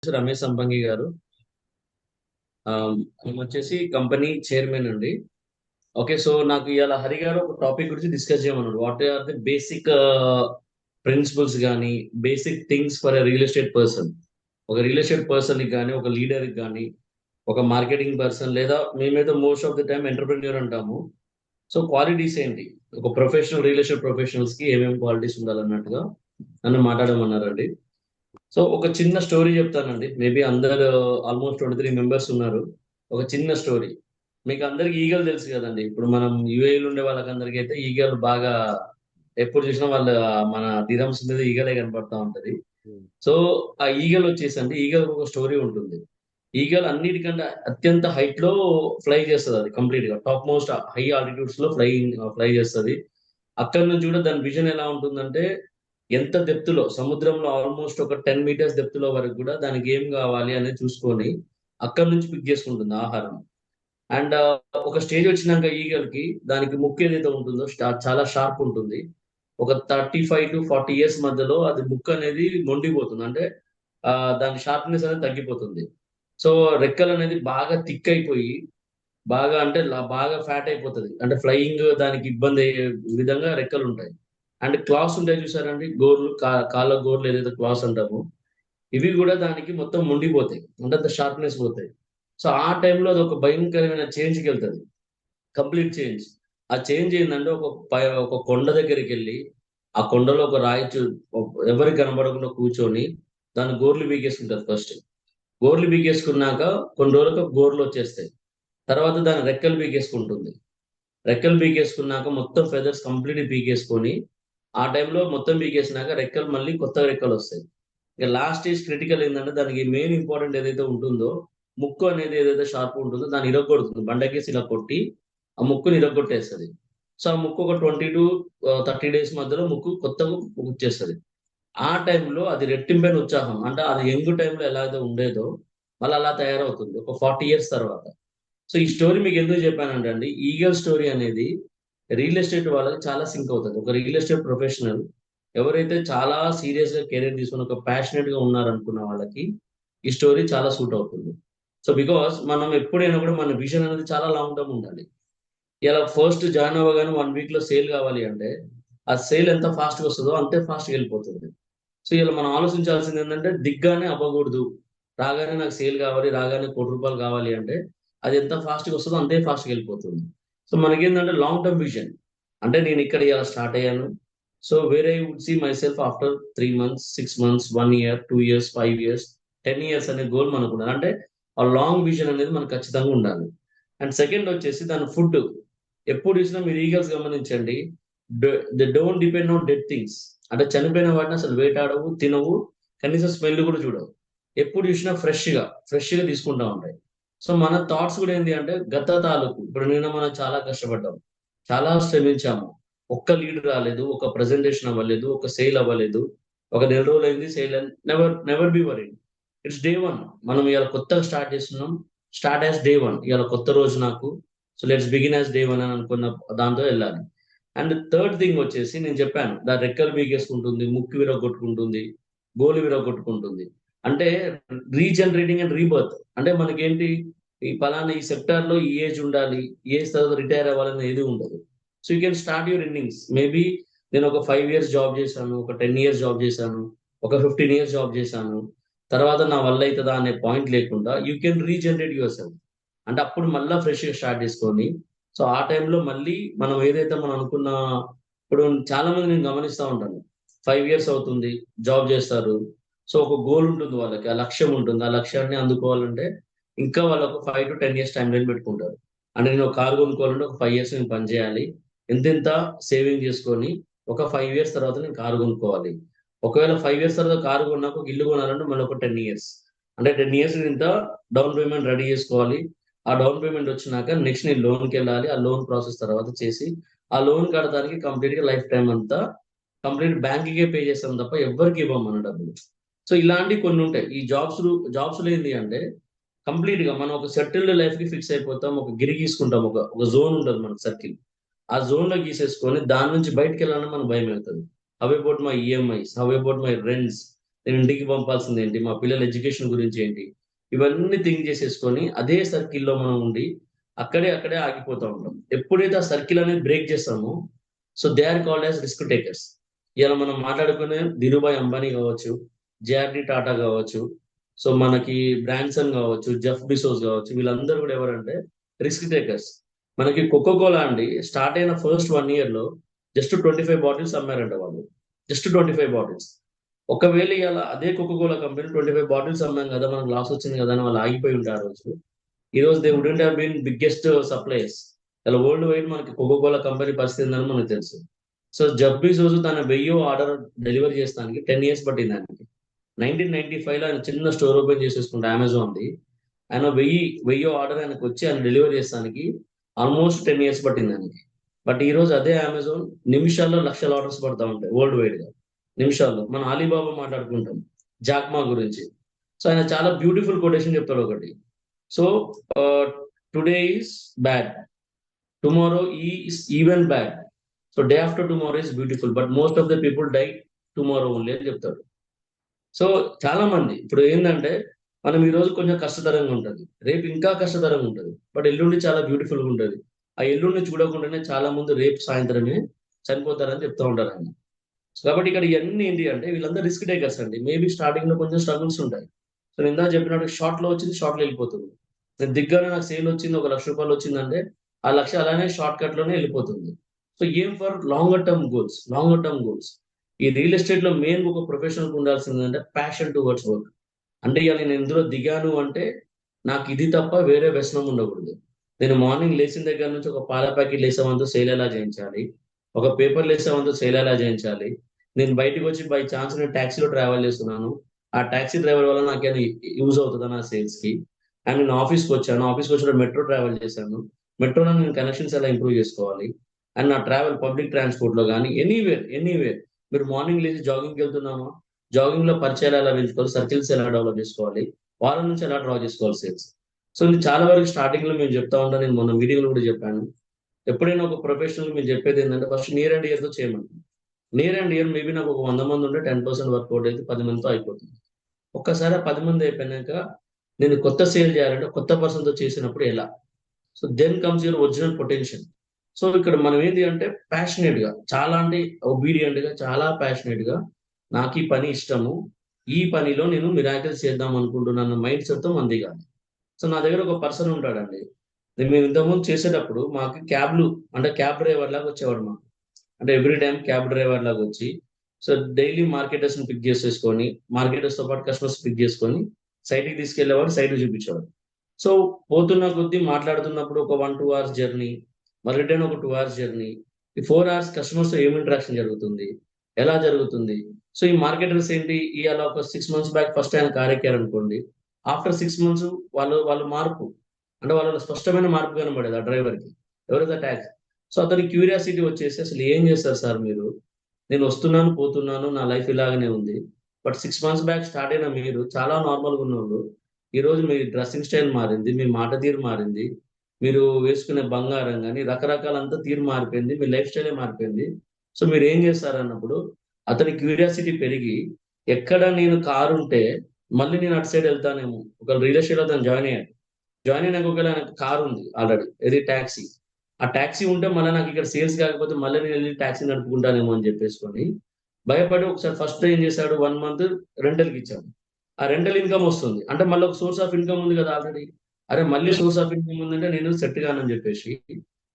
రమేష్ సంపంగి గారు. మేము వచ్చేసి కంపెనీ చైర్మన్ అండి. ఓకే. సో నాకు ఇవాళ హరి గారు ఒక టాపిక్ గురించి డిస్కస్ చేయమన్నాడు. What are the basic principles కానీ, basic things for a real estate person. ఒక రియల్ ఎస్టేట్ పర్సన్‌కి గాని, ఒక లీడర్‌కి గాని, ఒక మార్కెటింగ్ పర్సన్ లేదా మేమైతే most of the time entrepreneur అంటాము. సో క్వాలిటీస్ ఏంటి? ఒక ప్రొఫెషనల్ రియల్ ఎస్టేట్ ప్రొఫెషనల్స్‌కి ఏమేమి క్వాలిటీస్ ఉండాలన్నట్టుగా నన్ను మాట్లాడమన్నారండి. సో ఒక చిన్న స్టోరీ చెప్తానండి. మేబీ అందరూ ఆల్మోస్ట్ 23 మెంబర్స్ ఉన్నారు. ఒక చిన్న స్టోరీ. మీకు అందరికి ఈగలు తెలుసు కదండి. ఇప్పుడు మనం యూఏఈలో ఉండే వాళ్ళకందరికీ అయితే ఈగలు బాగా ఎప్పుడు చూసినా వాళ్ళు మన దిరమ్స్ మీద ఈగలే కనపడతా ఉంటది. హ్మ్. సో ఆ ఈగలు వచ్చేసండి ఈగలకు ఒక స్టోరీ ఉంటుంది. ఈగల్ అన్నిటికంటే అత్యంత హైట్ లో ఫ్లై చేస్తది అది కంప్లీట్ గా. టాప్ మోస్ట్ హై ఆల్టిట్యూడ్స్ లో ఫ్లై చేస్తది. అక్కడి నుంచి కూడా దాని విజన్ ఎలా ఉంటుందంటే ఎంత డెప్త్ లో సముద్రంలో ఆల్మోస్ట్ ఒక 10 మీటర్స్ డెప్త్ లో వరకు కూడా దానికి ఏం కావాలి అనేది చూసుకొని అక్కడి నుంచి పిక్ చేసుకుంటుంది ఆహారం. అండ్ ఒక స్టేజ్ వచ్చినాక ఈగల్ కి దానికి ముక్కు ఏదైతే ఉంటుందో చాలా షార్ప్ ఉంటుంది. ఒక 35 to 40 ఇయర్స్ మధ్యలో అది ముక్కు అనేది మొండిపోతుంది. అంటే దాని షార్ప్‌నెస్ అనేది తగ్గిపోతుంది. సో, రెక్కలనేది బాగా థిక్ అయిపోయి, బాగా అంటే బాగా ఫ్యాట్ అయిపోతది. అంటే ఫ్లయింగ్ దానికి ఇబ్బందయ్యే విధంగా రెక్కలుంటాయి. అండ్ క్లాస్ ఉంటాయి చూసారండి? గోర్లు కాళ్ళ గోర్లు ఏదైతే క్లాస్ అంటామో, ఇవి గూడా దానికి మొత్తం మొండిపోతాయి. అంటే అంత షార్ప్‌నెస్ పోతాయి. సో, ఆ టైంలో అదొక భయంకరమైన చేంజ్‌కెళ్తది. Complete change. ఆ చేంజ్ ఏందంటే ఒక కొండ దగ్గరికెళ్ళి, ఆ కొండలో ఒక రాయి ఎవరికీ కనపడకుండా కూర్చొని, దాని గోర్లు పీకేసుకుంటది ఫస్ట్. గోర్లు పీకేసుకున్నాక కొన్ని రోజులకు గోర్లొచ్చేస్తాయి. తర్వాత దాని రెక్కలు పీకేసుకుంటుంది. రెక్కలు పీకేసుకున్నాక మొత్తం ఫెదర్స్ కంప్లీట్‌గా పీకేసుకొని, ఆ టైంలో మొత్తం పీకేసినాక రెక్కలు మళ్ళీ కొత్త రెక్కలొస్తాయి. ఇక లాస్ట్ స్టేజ్ క్రిటికల్ ఏందంటే దానికి మెయిన్ ఇంపార్టెంట్ ఏదైతే ఉంటుందో, ముక్కు అనేది ఏదైతే షార్ప్ ఉంటుందో దాన్ని ఇరగ్గొడుతుంది. బండకేసి ఇలా కొట్టి, ఆ ముక్కుని ఇరగ్గొట్టేస్తది. సో, ఆ ముక్కు ఒక 20-30 డేస్ మధ్యలో ముక్కు కొత్తగా పుచ్చేస్తది. ఆ టైంలో అది రెట్టింపైన ఉత్సాహం. అంటే అది యంగ్ టైంలో ఎలా అయితే ఉండేదో, మళ్ళీ అలా తయారవుతుంది. ఒక 40 ఇయర్స్ తర్వాత. సో, ఈ స్టోరీ మీకెందుకు చెప్పానంటే అండి, ఈగల్ స్టోరీ అనేది రియల్ ఎస్టేట్ వాళ్ళకి చాలా సింక్ అవుతది. ఒక రియల్ ఎస్టేట్ ప్రొఫెషనల్ ఎవరైతే చాలా సీరియస్‌గా కెరియర్ తీసుకొని ఒక ప్యాషనేట్‌గా ఉన్నారనుకున్న వాళ్ళకి, ఈ స్టోరీ చాలా సూట్ అవుతుంది. సో, బికాజ్ మనం ఎప్పుడైనా కూడా మన విజన్ అనేది చాలా లాంగ్ టర్మ్ ఉండాలి. ఇలా ఫస్ట్ జాయిన్ అవ్వగానే 1 వీక్‌లో సేల్ కావాలి అంటే, ఆ సేల్ ఎంత ఫాస్ట్‌గా వస్తదో అంతే ఫాస్ట్‌గా ఎళ్ళిపోతుంది. సో, ఇలా మనం ఆలోచించాల్సిందేంటంటే దిగ్గానే అవ్వకూడదు. రాగానే నాకు సేల్ కావాలి, రాగానే ₹1,00,00,000 కావాలి అంటే, అది ఎంత ఫాస్ట్‌గా వస్తదో అంతే ఫాస్ట్‌గా ఎళ్ళిపోతుంది. సో, మనకేందంటే లాంగ్ టర్మ్ విజన్. అంటే నేనిక్కడ ఇలా స్టార్ట్ అయ్యాను. So, where I would see myself after 3 months, 6 months, 1 year, 2 years, 5 years, 10 years అనే గోల్ మనకుండాలి. అంటే ఆ లాంగ్ విజన్ అనేది మనకు ఖచ్చితంగా ఉండాలి. అండ్ సెకండ్ వచ్చేసి దాని ఫుడ్. ఎప్పుడు చూసినా మీరు ఈగల్స్ గమనించండి. They don't depend on dead things. అంటే చనిపోయిన వాటిని అసలు వేటాడవు, తినవు, కనీసం స్మెల్ కూడా చూడవు. ఎప్పుడు చూసినా ఫ్రెష్‌గా తీసుకుంటా ఉంటాయి. సో, మన థాట్స్ కూడా ఏంది అంటే గత తాలూకు ఇప్పుడు నిన్న మనం చాలా కష్టపడ్డాం. చాలా శ్రమించాము. ఒక్క లీడ్ రాలేదు. ఒక ప్రెజెంటేషన్ అవ్వలేదు. ఒక సేల్ అవ్వలేదు. ఒక నెల రోజులైంది sale never never be worried. It's day 1. మనం ఇయాల కొత్తగా స్టార్ట్ చేస్తున్నాం. Start as day 1. ఇయాల కొత్త రోజు నాకు. So, let's begin as day 1 అని అనుకున్న దాంతో ఎళ్ళాలి. అండ్ థర్డ్ థింగ్ వచ్చేసి నేను చెప్పాను. దాని రెక్కలు పీకేసుకుంటుంది, ముక్కు విరగ్గొట్టుకుంటుంది, గోళ్ళు విరగ్గొట్టుకుంటుంది. అంటే రీజనరేటింగ్ అండ్ రీబర్త్. అంటే మనకేంటి ఈ పలానా ఈ సెక్టార్‌లో ఈ ఏజ్ ఉండాలి. ఈ ఏజ్ తర్వాత రిటైర్ అవ్వాలని ఏది ఉండదు. So, you can start your innings. Maybe నేను ఒక 5 ఇయర్స్ జాబ్ చేశాను. ఒక 10 ఇయర్స్ జాబ్ చేశాను. ఒక 15 ఇయర్స్ జాబ్ చేశాను. తర్వాత నా వల్ల అయితదా అనే పాయింట్ లేకుండా యూ కెన్ రీజనరేట్ యువర్‌సెల్ఫ్. అంటే అప్పుడు మళ్ళా ఫ్రెష్‌గా స్టార్ట్ చేసుకొని, సో, ఆ టైంలో మళ్ళీ మనం ఏదైతే మనం అనుకున్న ఇప్పుడు చాలా మంది నేను గమనిస్తా ఉంటాను. 5 ఇయర్స్ అవుతుంది. జాబ్ చేస్తారు. సో, ఒక గోల్ ఉంటుంది వాళ్ళకి. ఆ లక్ష్యం ఉంటుంది. ఆ లక్ష్యాన్ని అందుకోవాలంటే ఇంకా వాళ్ళొక 5-10 ఇయర్స్ టైమ్ లైన్ పెట్టుకుంటారు. అంటే నేను ఒక కార్ కొనుక్కోవాలంటే ఒక 5 ఇయర్స్ నేను పని చేయాలి. ఇంతింత సేవింగ్ చేసుకొని ఒక 5 ఇయర్స్ తర్వాత నేను కార్ కొనుక్కోవాలి. ఒకవేళ 5 ఇయర్స్ తర్వాత కార్ కొన్నాక ఒక ఇల్లు కొనాలంటే మళ్ళీ ఒక 10 ఇయర్స్. అంటే 10 ఇయర్స్ ఇంత డౌన్ పేమెంట్ రెడీ చేసుకోవాలి. ఆ డౌన్ పేమెంట్ వచ్చినాక నెక్స్ట్ నేను లోన్‌కెళ్ళాలి. ఆ లోన్ ప్రాసెస్ తర్వాత చేసి, ఆ లోన్ కడతానికి కంప్లీట్‌గా లైఫ్ టైమ్ అంతా కంప్లీట్ బ్యాంక్‌కే పే చేస్తాం తప్ప ఎవ్వరికీ ఇవ్వం మన డబ్బులు. సో, ఇలాంటివి కొన్నుంటాయి. ఈ జాబ్స్‌లో ఏంది అంటే కంప్లీట్‌గా మనం ఒక సెటిల్డ్ లైఫ్‌కి ఫిక్స్ అయిపోతాం. ఒక గిరి గీసుకుంటాం. ఒక జోన్ ఉంటది మనకు సర్కిల్. ఆ జోన్‌లో గీసేసుకొని దాని నుంచి బయటికెళ్ళాలన్నా మనకు భయమేస్తది. How about my EMIs? How about my rents? నేను ఇంటికి పంపాల్సింది ఏంటి, మా పిల్లల ఎడ్యుకేషన్ గురించి ఏంటి, ఇవన్నీ థింక్ చేసేసుకొని అదే సర్కిల్‌లో మనం ఉండి అక్కడే ఆగిపోతా ఉంటాం. ఎప్పుడైతే ఆ సర్కిల్ అనేది బ్రేక్ చేస్తామో, so they are called as risk takers. ఇయాల మనం మాట్లాడుకునే ధీరుభాయ్ అంబానీ కావచ్చు, జేఆర్‌డీ టాటా కావచ్చు, సో మనకి బ్రాన్సన్ కావచ్చు, జెఫ్ బిజోస్ కావచ్చు, వీళ్ళందరూ కూడా ఎవరంటే రిస్క్ టేకర్స్. మనకి కోకో కోలా అండి స్టార్ట్ అయిన ఫస్ట్ 1 ఇయర్‌లో జస్ట్ 25 బాటిల్స్ అమ్మారంట వాళ్ళు. Just 25 bottles. ఒకవేళ ఇయాల అదే కోకో కోలా కంపెనీ 25 బాటిల్స్ అమ్మాం కదా! మనకు లాస్ వచ్చింది కదా! అని వాళ్ళు ఆగిపోయి ఉంటే ఆ రోజు, ఈ రోజు they wouldn't have been biggest suppliers. ఇలా వరల్డ్ వైడ్ మనకి కోకో కోలా కంపెనీ పరిస్థితి ఏందని మనకు తెలుసు. సో జెఫ్ బీజోస్ తన 1000వ ఆర్డర్ డెలివరీ చేస్తానికి 10 ఇయర్స్ పట్టింది ఆయనకి. 1995లో ఆయన చిన్న స్టోర్ ఓపెన్ చేసేసుకుంటే అమెజాన్‌ది. ఆయన 1000 ఆర్డర్ ఆయనకొచ్చి ఆయన డెలివరీ చేస్తానికి ఆల్మోస్ట్ 10 ఇయర్స్ పట్టింది ఆయనకి. బట్ ఈ రోజు అదే అమెజాన్ నిమిషాల్లో లక్షల ఆర్డర్స్ పడతా ఉంటాయి వరల్డ్ వైడ్‌గా. నిమిషాల్లో. మన అలీబాబా మాట్లాడుకుంటాం. జాక్ మా గురించి. సో ఆయన చాలా బ్యూటిఫుల్ కొటేషన్ చెప్తాడు ఒకటి. So ah, today is bad. Tomorrow is even bad. So day after tomorrow is beautiful. But most of the people die tomorrow only అని చెప్తాడు. సో చాలా మంది ఇప్పుడు ఏందంటే, మనం ఈరోజు కొంచెం కష్టతరంగా ఉంటది. రేపు ఇంకా కష్టతరంగా ఉంటది. బట్ ఎల్లుండి చాలా బ్యూటిఫుల్‌గా ఉంటది. ఆ ఎల్లుండిని చూడకుండానే చాలా మంది రేపు సాయంత్రమే చనిపోతారని చెప్తా ఉంటారాయన. కాబట్టి ఇక్కడ ఇయన్నీ ఏంటి అంటే వీళ్ళందరూ రిస్క్ టేకర్స్ అండి. మేబీ స్టార్టింగ్‌లో కొంచెం స్ట్రగుల్స్ ఉంటాయి. సో నేను ఇందాక చెప్పినట్టు షార్ట్‌లో వచ్చింది షార్ట్‌లో ఎళ్ళిపోతుంది. నేను దిగ్గానే నాకు సేల్ వచ్చింది ఒక రూ. 1,00,000 వచ్చిందంటే, ఆ 1,00,000 అలానే షార్ట్ కట్‌లోనే ఎళ్ళిపోతుంది. సో ఏం for longer term goals, longer term goals. ఈ రియల్ ఎస్టేట్‌లో మెయిన్ ఒక ప్రొఫెషనల్‌కి ఉండాల్సిందేంటంటే ప్యాషన్ టువర్డ్స్ వర్క్. అంటే ఇయాల నేను ఇందులో దిగాను అంటే, నాకు ఇది తప్ప వేరే వ్యసనం ఉండకూడదు. నేను మార్నింగ్ లేచిన దగ్గర నుంచి ఒక పాల ప్యాకెట్లు ఏసేవానితో సేల్ ఎలా చేయించాలి? ఒక పేపర్‌లు ఏసేవానితో సేల్ ఎలా చేయించాలి? నేను బయటికొచ్చి బై చాన్స్ నేను టాక్సీలో ట్రావెల్ చేస్తున్నాను. ఆ టాక్సీ డ్రైవర్ వల్ల నాకేమైనా యూజ్ అవుతదా నా సేల్స్‌కి? అండ్ నేను ఆఫీస్‌కొచ్చాను. ఆఫీస్‌కొచ్చినప్పుడు మెట్రో ట్రావెల్ చేశాను. మెట్రోలో నేను కనెక్షన్స్ ఎలా ఇంప్రూవ్ చేసుకోవాలి? అండ్ నా ట్రావెల్ పబ్లిక్ ట్రాన్స్‌పోర్ట్‌లో గాని ఎనీవేర్ మీరు మార్నింగ్ లేచి జాగింగ్‌కెళ్తున్నామా? జాగింగ్‌లో పరిచయాలు ఎలా పెంచుకోవాలి? సర్కిల్స్ ఎలా డెవలప్ చేసుకోవాలి? వాళ్ళ నుంచి ఎలా డ్రా చేసుకోవాలి సేల్స్? సో, ఇది చాలా వరకు స్టార్టింగ్‌లో మేము చెప్తా ఉంటాం. నేను మొన్న మీటింగ్‌లో కూడా చెప్పాను. ఎప్పుడైనా ఒక ప్రొఫెషనల్‌కి మేము చెప్పేదేంటంటే ఫస్ట్ నియర్ అండ్ ఇయర్‌తో చేయమంటాం. నియర్ అండ్ ఇయర్ మేబీ నాకు ఒక 100 మంది ఉంటే 10% వర్కౌట్ అయితే 10 మందితో అయిపోతుంది. ఒక్కసారి ఆ 10 మంది అయిపోయినాక నేను కొత్త సేల్ చేయాలంటే కొత్త పర్సన్‌తో చేసినప్పుడు ఎలా? So, then comes your original potential. So, ఇక్కడ మనం ఏంటి అంటే ప్యాషనేట్‌గా చాలా అంటే ఒబీడియంట్‌గా చాలా ప్యాషనేట్‌గా నాకీ పని ఇష్టము. ఈ పనిలో నేను మిరాకిల్స్ చేద్దాం అనుకుంటున్నాను అన్న మైండ్ సెట్‌తో మనం దిగాలి. సో, నా దగ్గర ఒక పర్సన్ ఉంటాడండి. మేము ఇంతకుముందు చేసేటప్పుడు మాకు క్యాబ్‌లు అంటే క్యాబ్ డ్రైవర్‌లాగా వచ్చేవాడు మాకు. అంటే ఎవ్రీ టైమ్ క్యాబ్ డ్రైవర్‌లాగా వచ్చి, సో, డైలీ మార్కెటర్స్‌ని పిక్ చేసేసుకొని, మార్కెటర్స్‌తో పాటు కస్టమర్స్ పిక్ చేసుకొని, సైట్‌కి తీసుకెళ్ళేవాడు, సైట్ చూపించేవాడు. సో, పోతున్న కొద్దీ మాట్లాడుతున్నప్పుడు ఒక 1, 2 అవర్స్ జర్నీ, మరి రిటర్న్ ఒక 2 అవర్స్ జర్నీ. ఈ 4 అవర్స్ కస్టమర్స్‌తో ఏం ఇంటరాక్షన్ జరుగుతుంది? ఎలా జరుగుతుంది? సో, ఈ మార్కెటర్స్ ఏంటి ఇయాల ఒక 6 మంత్స్ బ్యాక్ ఫస్ట్ ఆయన కార్ ఎక్కారనుకోండి. ఆఫ్టర్ 6 మంత్స్ వాళ్ళు మార్పు. అంటే వాళ్ళలో స్పష్టమైన మార్పు కనబడేది ఆ డ్రైవర్‌కి. ఎవరైతే టాక్సీ. సో, అతనికి క్యూరియాసిటీ వచ్చేసి అసలు ఏం చేస్తారు సార్ మీరు? నేనొస్తున్నాను, పోతున్నాను. నా లైఫ్ ఇలాగనే ఉంది. బట్ 6 మంత్స్ బ్యాక్ స్టార్ట్ అయిన మీరు చాలా నార్మల్‌గా ఉన్నోళ్ళు. ఈరోజు మీ డ్రెస్సింగ్ స్టైల్ మారింది. మీ మాట తీరు మారింది. మీరు వేసుకునే బంగారం గాని, రకరకాలంతా తీరు మారిపోయింది. మీ లైఫ్ స్టైలే మారిపోయింది. సో, మీరేం చేస్తారన్నప్పుడు అతని క్యూరియాసిటీ పెరిగి, ఎక్కడ నేను కారుంటే మళ్ళీ నేను అటు సైడ్ ఎళ్తానేమో. ఒకవేళ రియల్ ఎస్టేట్‌లో అతను జాయిన్ అయ్యాడు. జాయిన్ అయినాక ఒకవేళ ఆయనకు కారుంది ఆల్రెడీ. ఏది టాక్సీ. ఆ టాక్సీ ఉంటే మళ్ళా నాకిక్కడ సేల్స్ కాకపోతే మళ్ళీ నేనెళ్లి టాక్సీ నడుపుకుంటానేమో అని జెప్పేసుకొని, భయపడి ఒకసారి ఫస్ట్ ఏం జేశాడు 1 మంత్ రెంటల్‌కిచ్చాడు. ఆ రెంటల్ ఇన్‌కమ్ ఒస్తుంది. అంటే మళ్ళీ ఒక సోర్స్ ఆఫ్ ఇన్‌కమ్ ఉంది గదా! ఆల్రెడీ. అరే! మళ్ళీ సోర్స్ ఆఫ్ ఇన్‌కమ్ ఉందంటే నేను సెట్ గానని జెప్పేసి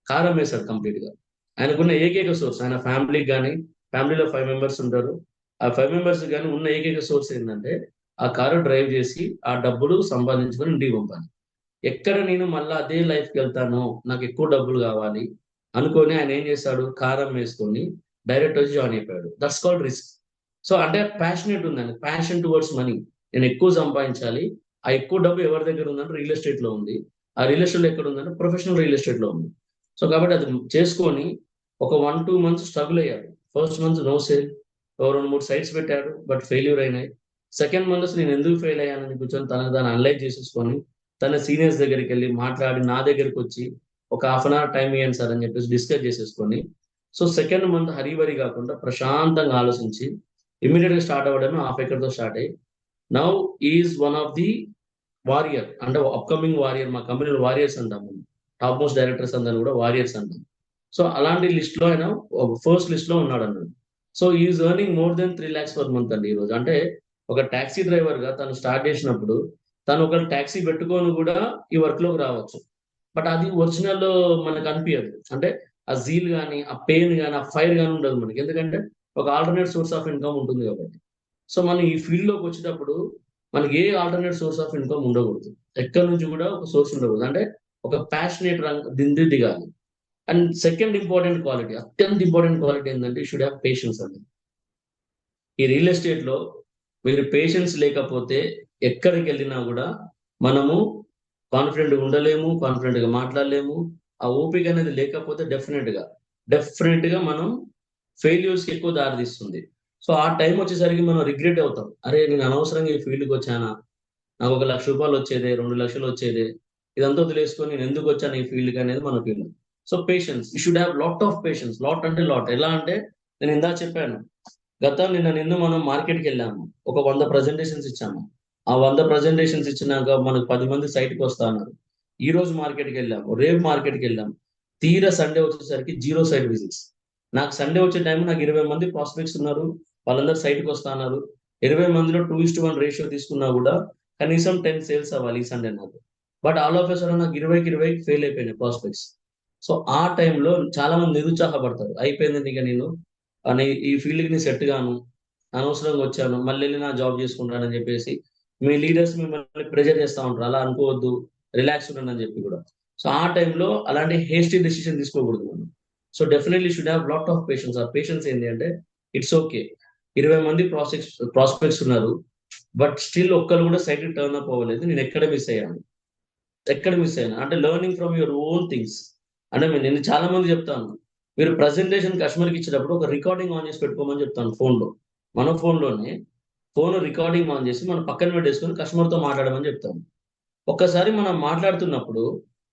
కారమ్మేసాడు కంప్లీట్‌గా. ఆయనకున్న ఏకైక సోర్స్ ఆయన ఫ్యామిలీకి గాని, ఫ్యామిలీలో 5 మెంబర్స్ ఉంటారు. ఆ 5 మెంబర్స్‌కి గాని ఉన్న ఏకైక సోర్స్ ఏందంటే, ఆ కారు డ్రైవ్ జేసి, ఆ డబ్బులు సంపాదించుకొని ఇంటికి పంపాలి. ఎక్కడ నేను మళ్ళా అదే లైఫ్‌కెళ్తానో, నాకెక్కువ డబ్బులు గావాలి అనుకోని ఆయనేం జేశాడు, కారమ్మేసుకొని డైరెక్ట్ వచ్చి జాయిన్ అయిపోయాడు. That's called risk. సో, అంటే ప్యాషనేట్ ఉందండి. Passion towards money. నేనెక్కువ సంపాదించాలి. ఆ ఎక్కువ డబ్బు ఎవరి దగ్గర ఉందంటే రియల్ ఎస్టేట్‌లో ఉంది. ఆ రియల్ ఎస్టేట్‌లో ఎక్కడుందంటే ప్రొఫెషనల్ రియల్ ఎస్టేట్‌లో ఉంది. సో, కాబట్టి అది చేసుకొని ఒక 1, 2 మంత్స్ స్ట్రగుల్ అయ్యాడు. First month no sale. ఓ 2, 3 సైట్స్ పెట్టాడు. బట్ ఫెయిల్యూర్ అయినాయి. సెకండ్ మంత్ అసలు నేనెందుకు ఫెయిల్ అయ్యానని కూర్చొని తనకు తాను అనలైజ్ చేసేసుకొని తన సీనియర్స్ దగ్గరికెళ్ళి మాట్లాడి నా దగ్గరికొచ్చి ఒక హాఫ్ అన్ అవర్ టైమ్ ఇయ్యండి సార్ అని చెప్పేసి డిస్కస్ చేసేసుకొని, so second month hurry burry గాకుండా ప్రశాంతంగా ఆలోచించి, ఇమీడియట్ గా స్టార్ట్ అవ్వడమే హాఫ్ ఎకర్ తో స్టార్ట్ అయ్యి now is one of the warrior, అంటే అప్కమింగ్ వారియర్. మా కంపెనీలో వారియర్స్ అంటాము, టాప్ మోస్ట్ డైరెక్టర్స్ అందరూ కూడా వారియర్స్ అంటాం. సో అలాంటి లిస్ట్ లో ఆయన ఫస్ట్ లిస్ట్ లో ఉన్నాడు అన్నాడు. So is earning more than 3 lakhs per month అండి ఈ రోజు. అంటే ఒక టాక్సీ డ్రైవర్ గా తను స్టార్ట్ చేసినప్పుడు తను ఒక టాక్సీ పెట్టుకొని కూడా ఈ వర్క్ లోకి రావచ్చు. బట్ అది ఒరిజినల్ మనకు అనిపించదు. అంటే ఆ జీల్ కానీ, ఆ పెయిన్ కానీ, ఆ ఫైర్ కానీ ఉండదు మనకి. ఎందుకంటే ఒక ఆల్టర్నేట్ సోర్స్ ఆఫ్ ఇన్కమ్ ఉంటుంది కాబట్టి. సో మనం ఈ ఫీల్డ్ లోకి వచ్చేటప్పుడు మనకి ఏ ఆల్టర్నేట్ సోర్స్ ఆఫ్ ఇన్కమ్ ఉండకూడదు. ఎక్కడి నుంచి కూడా ఒక సోర్స్ ఉండకూడదు. అంటే ఒక ప్యాషనేట్ దిండి దిగాలి. అండ్ సెకండ్ ఇంపార్టెంట్ క్వాలిటీ, అత్యంత ఇంపార్టెంట్ క్వాలిటీ ఏంటంటే షుడ్ హ్యావ్ పేషెన్స్ అండి. ఈ రియల్ ఎస్టేట్ లో మీరు పేషెన్స్ లేకపోతే ఎక్కడికి వెళ్ళినా కూడా మనము కాన్ఫిడెంట్ గా ఉండలేము, కాన్ఫిడెంట్ గా మాట్లాడలేము. ఆ ఓపిక అనేది లేకపోతే డెఫినెట్ గా మనం ఫెయిల్యూర్స్ కి ఎక్కువ దారితీస్తుంది. సో ఆ టైం వచ్చేసరికి మనం రిగ్రెట్ అవుతాం. అరే నేను అనవసరంగా ఈ ఫీల్డ్కి వచ్చానా, నాకు 1 లక్ష రూపాయలు వచ్చేదే, 2 లక్షలు వచ్చేదే, ఇదంతా వదిలేసుకొని నేను ఎందుకు వచ్చాను ఈ ఫీల్డ్కి అనేది మన feel. So patience, you should have lot of patience. Lot అంటే లాట్. ఎలా అంటే నేను ఇందాక చెప్పాను, నిన్న మనం మార్కెట్కి వెళ్ళాము, ఒక 100 ప్రజెంటేషన్స్ ఇచ్చాము. ఆ 100 ప్రజెంటేషన్స్ ఇచ్చినాక మనకు 10 మంది సైట్కి వస్తా అన్నారు. ఈ రోజు మార్కెట్కి వెళ్ళాము, రేపు మార్కెట్కి వెళ్ళాము. తీరా సండే వచ్చేసరికి 0 సైట్ విజిట్స్. నాకు సండే వచ్చే టైం నాకు 20 మంది ప్రాస్పెక్ట్స్ ఉన్నారు, వాళ్ళందరూ సైట్కి వస్తా అన్నారు. 20 మందిలో 2:1 రేషియో తీసుకున్నా కూడా కనీసం 10 సేల్స్ అవ్వాలి ఈ సండే నాకు. బట్ ఆల్ ఆఫ్ సడన్ నాకు 20కి 20 ఫెయిల్ అయిపోయినాయి ప్రాస్పెక్ట్స్. సో ఆ టైంలో చాలా మంది నిరుత్సాహపడతారు. అయిపోయింది ఇక నేను అని, ఈ ఫీల్డ్కి నేను సెట్ గాను, అనవసరంగా వచ్చాను, మళ్ళీ వెళ్ళి నా జాబ్ చేసుకుంటానని చెప్పేసి మీ లీడర్స్ మిమ్మల్ని ప్రెజర్ చేస్తూ ఉంటారు. అలా అనుకోవద్దు, రిలాక్స్ ఉండండి అని చెప్పి కూడా. సో ఆ టైంలో అలాంటి హేస్టీ డెసిషన్ తీసుకోకూడదు మనం. So definitely should have lot of patience. ఆ పేషెన్స్ ఏంటి అంటే ఇట్స్ ఓకే, 20 మంది ప్రాస్పెక్ట్స్ ఉన్నారు, బట్ స్టిల్ ఒక్కరు కూడా సైట్ టర్న్ అప్ అవ్వలేదు, నేను ఎక్కడ మిస్ అయ్యాను అంటే learning from your own things. అంటే నేను చాలా మంది చెప్తాను, మీరు ప్రజెంటేషన్ కస్టమర్కి ఇచ్చేటప్పుడు ఒక రికార్డింగ్ ఆన్ చేసి పెట్టుకోమని చెప్తాను ఫోన్లో. మన ఫోన్లోనే ఫోన్ రికార్డింగ్ ఆన్ చేసి మనం పక్కన పెట్టేసుకొని కస్టమర్తో మాట్లాడమని చెప్తాను. ఒక్కసారి మనం మాట్లాడుతున్నప్పుడు